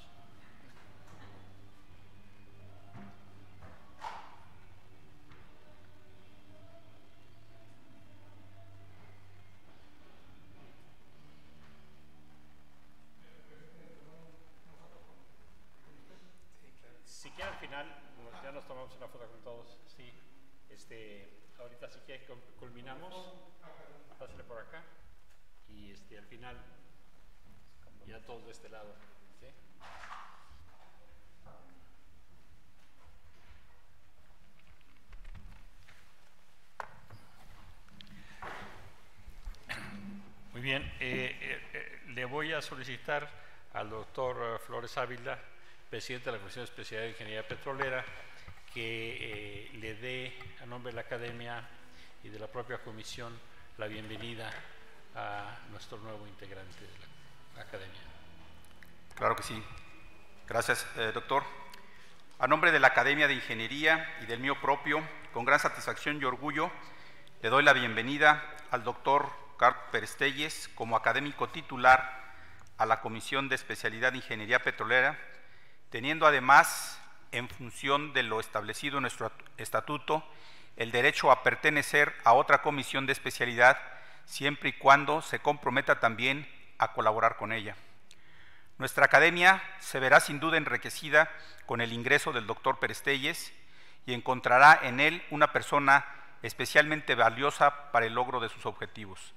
final, ya nos tomamos una foto con todos. Sí, ahorita sí que culminamos. Pásale por acá. Y al final, ya todos de este lado. ¿Sí? Muy bien, le voy a solicitar al doctor Flores Ávila, presidente de la Comisión de Especialidad de Ingeniería Petrolera, que le dé a nombre de la Academia y de la propia Comisión la bienvenida a nuestro nuevo integrante de la Academia. Claro que sí. Gracias, doctor. A nombre de la Academia de Ingeniería y del mío propio, con gran satisfacción y orgullo, le doy la bienvenida al doctor Carlos Pérez Telles como académico titular a la Comisión de Especialidad de Ingeniería Petrolera, teniendo además, en función de lo establecido en nuestro estatuto, el derecho a pertenecer a otra comisión de especialidad, siempre y cuando se comprometa también a colaborar con ella. Nuestra academia se verá sin duda enriquecida con el ingreso del doctor Pérez Telles y encontrará en él una persona especialmente valiosa para el logro de sus objetivos.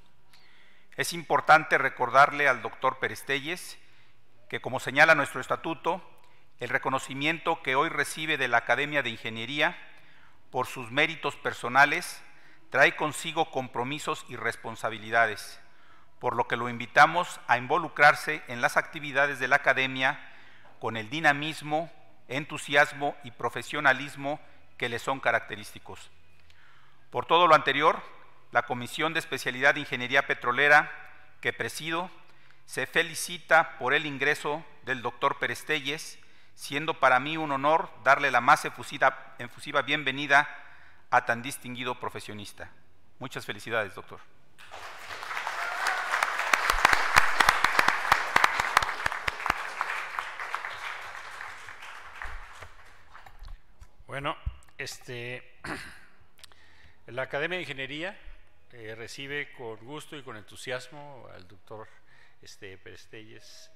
Es importante recordarle al doctor Pérez Telles que, como señala nuestro estatuto, el reconocimiento que hoy recibe de la Academia de Ingeniería por sus méritos personales trae consigo compromisos y responsabilidades, por lo que lo invitamos a involucrarse en las actividades de la Academia con el dinamismo, entusiasmo y profesionalismo que le son característicos. Por todo lo anterior, la Comisión de Especialidad de Ingeniería Petrolera, que presido, se felicita por el ingreso del doctor Pérez Telles, siendo para mí un honor darle la más efusiva bienvenida a tan distinguido profesionista. Muchas felicidades, doctor. Bueno, la Academia de Ingeniería recibe con gusto y con entusiasmo al doctor Pérez Telles.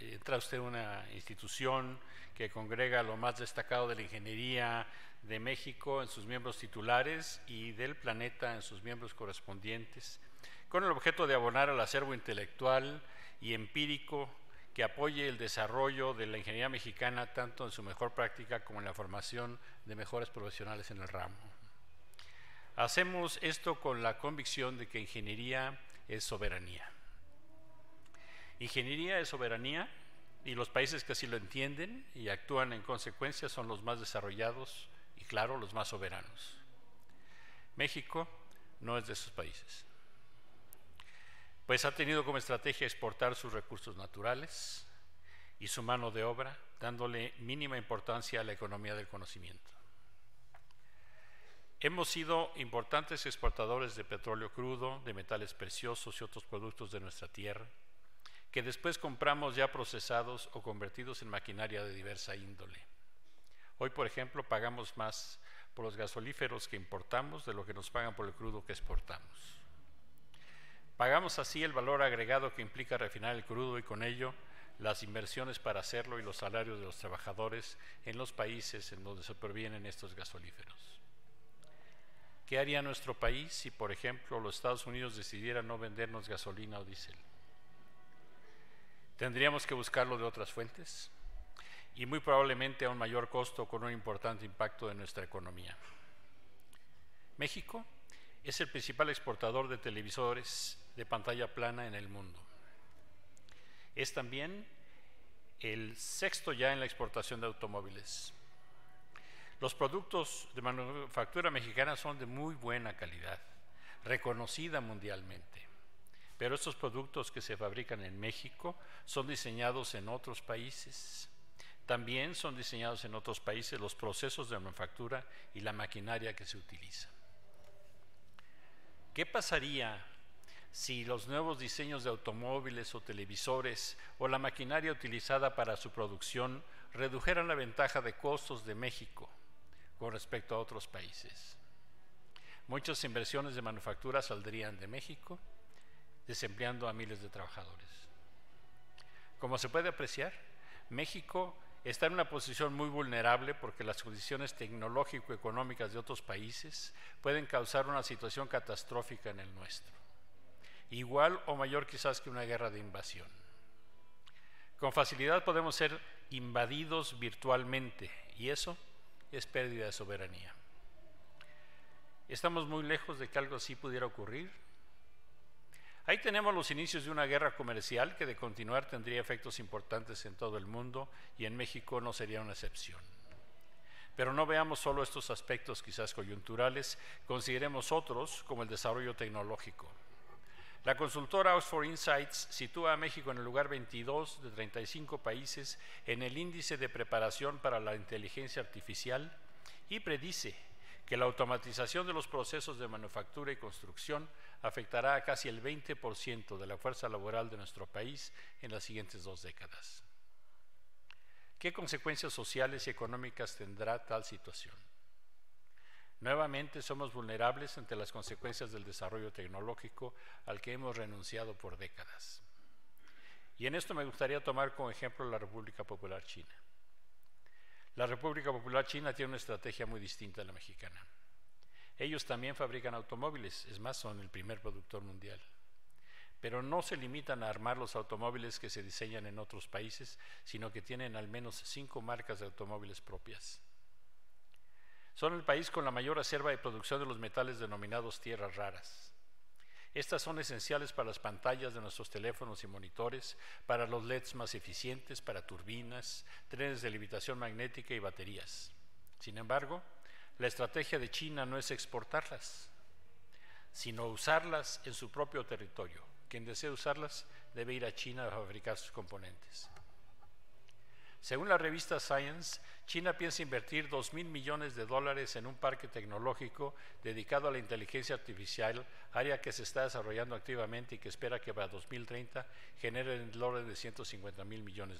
Entra usted en una institución que congrega lo más destacado de la ingeniería de México en sus miembros titulares y del planeta en sus miembros correspondientes, con el objeto de abonar al acervo intelectual y empírico que apoye el desarrollo de la ingeniería mexicana tanto en su mejor práctica como en la formación de mejores profesionales en el ramo. Hacemos esto con la convicción de que ingeniería es soberanía. Ingeniería es soberanía y los países que así lo entienden y actúan en consecuencia son los más desarrollados y, claro, los más soberanos. México no es de esos países, pues ha tenido como estrategia exportar sus recursos naturales y su mano de obra, dándole mínima importancia a la economía del conocimiento. Hemos sido importantes exportadores de petróleo crudo, de metales preciosos y otros productos de nuestra tierra, que después compramos ya procesados o convertidos en maquinaria de diversa índole. Hoy, por ejemplo, pagamos más por los gasolíferos que importamos de lo que nos pagan por el crudo que exportamos. Pagamos así el valor agregado que implica refinar el crudo y con ello las inversiones para hacerlo y los salarios de los trabajadores en los países en donde se provienen estos gasolíferos. ¿Qué haría nuestro país si, por ejemplo, los Estados Unidos decidieran no vendernos gasolina o diésel? Tendríamos que buscarlo de otras fuentes y muy probablemente a un mayor costo con un importante impacto en nuestra economía. México es el principal exportador de televisores de pantalla plana en el mundo. Es también el sexto ya en la exportación de automóviles. Los productos de manufactura mexicana son de muy buena calidad, reconocida mundialmente. Pero estos productos que se fabrican en México son diseñados en otros países. También son diseñados en otros países los procesos de manufactura y la maquinaria que se utiliza. ¿Qué pasaría si los nuevos diseños de automóviles o televisores o la maquinaria utilizada para su producción redujeran la ventaja de costos de México con respecto a otros países? Muchas inversiones de manufactura saldrían de México, desempleando a miles de trabajadores. Como se puede apreciar, México está en una posición muy vulnerable porque las condiciones tecnológico-económicas de otros países pueden causar una situación catastrófica en el nuestro, igual o mayor quizás que una guerra de invasión. Con facilidad podemos ser invadidos virtualmente y eso es pérdida de soberanía. ¿Estamos muy lejos de que algo así pudiera ocurrir? Ahí tenemos los inicios de una guerra comercial que de continuar tendría efectos importantes en todo el mundo y en México no sería una excepción. Pero no veamos solo estos aspectos quizás coyunturales, consideremos otros como el desarrollo tecnológico. La consultora Oxford Insights sitúa a México en el lugar 22 de 35 países en el índice de preparación para la inteligencia artificial y predice que la automatización de los procesos de manufactura y construcción afectará a casi el 20% de la fuerza laboral de nuestro país en las siguientes 2 décadas. ¿Qué consecuencias sociales y económicas tendrá tal situación? Nuevamente somos vulnerables ante las consecuencias del desarrollo tecnológico al que hemos renunciado por décadas. Y en esto me gustaría tomar como ejemplo la República Popular China. La República Popular China tiene una estrategia muy distinta a la mexicana. Ellos también fabrican automóviles, es más, son el primer productor mundial. Pero no se limitan a armar los automóviles que se diseñan en otros países, sino que tienen al menos 5 marcas de automóviles propias. Son el país con la mayor reserva de producción de los metales denominados tierras raras. Estas son esenciales para las pantallas de nuestros teléfonos y monitores, para los LEDs más eficientes, para turbinas, trenes de levitación magnética y baterías. Sin embargo, la estrategia de China no es exportarlas, sino usarlas en su propio territorio. Quien desee usarlas debe ir a China a fabricar sus componentes. Según la revista Science, China piensa invertir $2,000 millones en un parque tecnológico dedicado a la inteligencia artificial, área que se está desarrollando activamente y que espera que para 2030 genere el orden de $150,000 millones.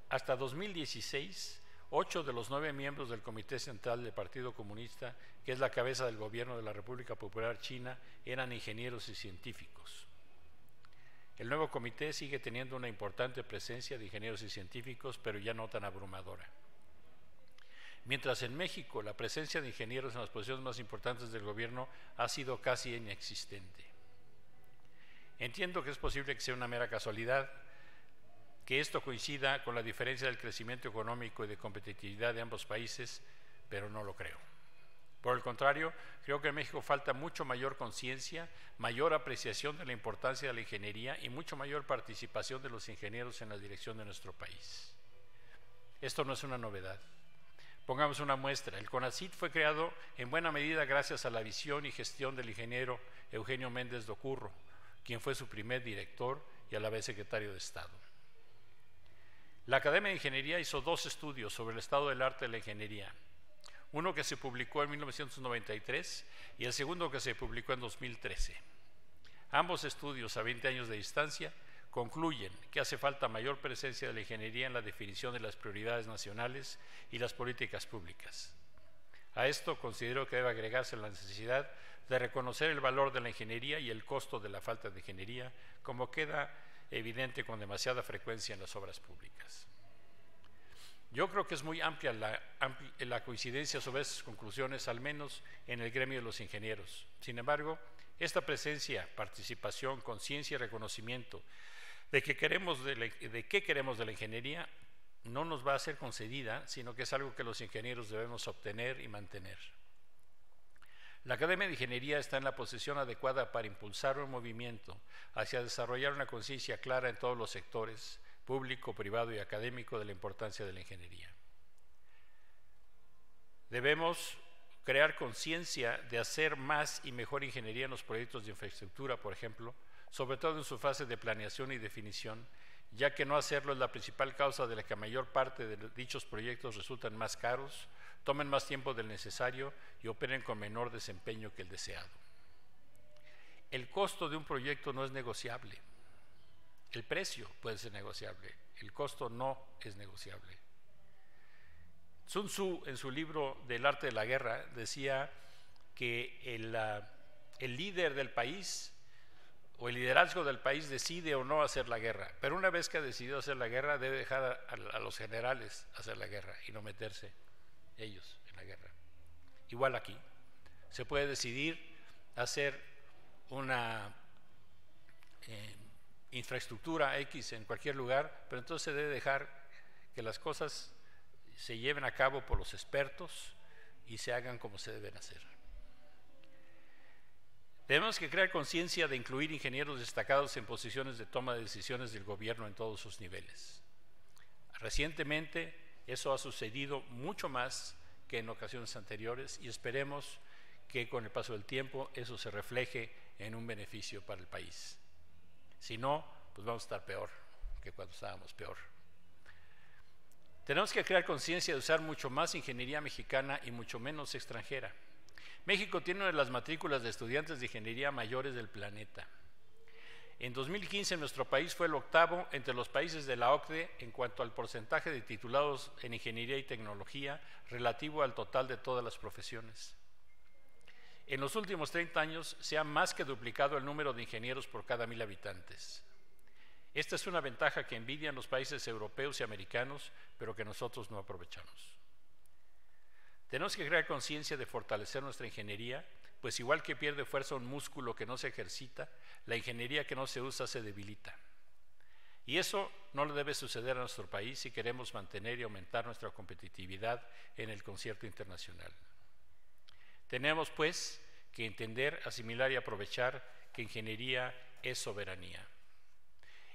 Hasta 2016, 8 de los 9 miembros del Comité Central del Partido Comunista, que es la cabeza del gobierno de la República Popular China, eran ingenieros y científicos. El nuevo comité sigue teniendo una importante presencia de ingenieros y científicos, pero ya no tan abrumadora. Mientras en México la presencia de ingenieros en las posiciones más importantes del gobierno ha sido casi inexistente. Entiendo que es posible que sea una mera casualidad, que esto coincida con la diferencia del crecimiento económico y de competitividad de ambos países, pero no lo creo. Por el contrario, creo que en México falta mucho mayor conciencia, mayor apreciación de la importancia de la ingeniería y mucho mayor participación de los ingenieros en la dirección de nuestro país. Esto no es una novedad. Pongamos una muestra. El CONACYT fue creado en buena medida gracias a la visión y gestión del ingeniero Eugenio Méndez Docurro, quien fue su primer director y a la vez secretario de Estado. La Academia de Ingeniería hizo 2 estudios sobre el estado del arte de la ingeniería. Uno que se publicó en 1993 y el segundo que se publicó en 2013. Ambos estudios, a 20 años de distancia, concluyen que hace falta mayor presencia de la ingeniería en la definición de las prioridades nacionales y las políticas públicas. A esto considero que debe agregarse la necesidad de reconocer el valor de la ingeniería y el costo de la falta de ingeniería, como queda evidente con demasiada frecuencia en las obras públicas. Yo creo que es muy amplia la coincidencia sobre esas conclusiones, al menos en el gremio de los ingenieros. Sin embargo, esta presencia, participación, conciencia y reconocimiento de qué queremos de la ingeniería no nos va a ser concedida, sino que es algo que los ingenieros debemos obtener y mantener. La Academia de Ingeniería está en la posición adecuada para impulsar un movimiento hacia desarrollar una conciencia clara en todos los sectores, público, privado y académico, de la importancia de la ingeniería. Debemos crear conciencia de hacer más y mejor ingeniería en los proyectos de infraestructura, por ejemplo, sobre todo en su fase de planeación y definición, ya que no hacerlo es la principal causa de la que la mayor parte de dichos proyectos resultan más caros, tomen más tiempo del necesario y operen con menor desempeño que el deseado. El costo de un proyecto no es negociable. El precio puede ser negociable, el costo no es negociable. Sun Tzu, en su libro del arte de la guerra, decía que el líder del país o el liderazgo del país decide o no hacer la guerra, pero una vez que ha decidido hacer la guerra debe dejar a los generales hacer la guerra y no meterse ellos en la guerra. Igual aquí, se puede decidir hacer una infraestructura X en cualquier lugar, pero entonces se debe dejar que las cosas se lleven a cabo por los expertos y se hagan como se deben hacer. Tenemos que crear conciencia de incluir ingenieros destacados en posiciones de toma de decisiones del gobierno en todos sus niveles. Recientemente eso ha sucedido mucho más que en ocasiones anteriores y esperemos que con el paso del tiempo eso se refleje en un beneficio para el país. Si no, pues vamos a estar peor que cuando estábamos peor. Tenemos que crear conciencia de usar mucho más ingeniería mexicana y mucho menos extranjera. México tiene una de las matrículas de estudiantes de ingeniería mayores del planeta. En 2015 nuestro país fue el octavo entre los países de la OCDE en cuanto al porcentaje de titulados en ingeniería y tecnología relativo al total de todas las profesiones. En los últimos 30 años se ha más que duplicado el número de ingenieros por cada 1000 habitantes. Esta es una ventaja que envidian los países europeos y americanos, pero que nosotros no aprovechamos. Tenemos que crear conciencia de fortalecer nuestra ingeniería, pues igual que pierde fuerza un músculo que no se ejercita, la ingeniería que no se usa se debilita. Y eso no le debe suceder a nuestro país si queremos mantener y aumentar nuestra competitividad en el concierto internacional. Tenemos, pues, que entender, asimilar y aprovechar que ingeniería es soberanía.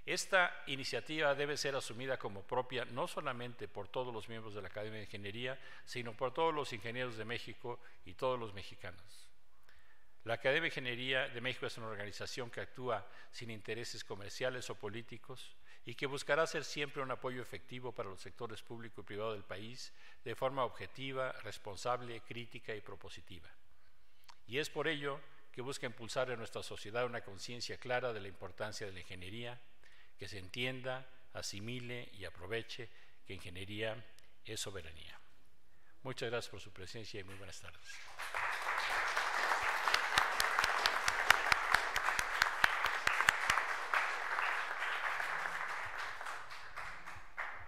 Esta iniciativa debe ser asumida como propia no solamente por todos los miembros de la Academia de Ingeniería, sino por todos los ingenieros de México y todos los mexicanos. La Academia de Ingeniería de México es una organización que actúa sin intereses comerciales o políticos y que buscará ser siempre un apoyo efectivo para los sectores público y privado del país de forma objetiva, responsable, crítica y propositiva. Y es por ello que busca impulsar en nuestra sociedad una conciencia clara de la importancia de la ingeniería, que se entienda, asimile y aproveche que ingeniería es soberanía. Muchas gracias por su presencia y muy buenas tardes.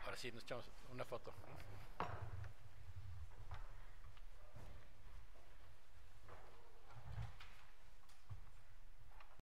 Ahora sí, nos echamos una foto.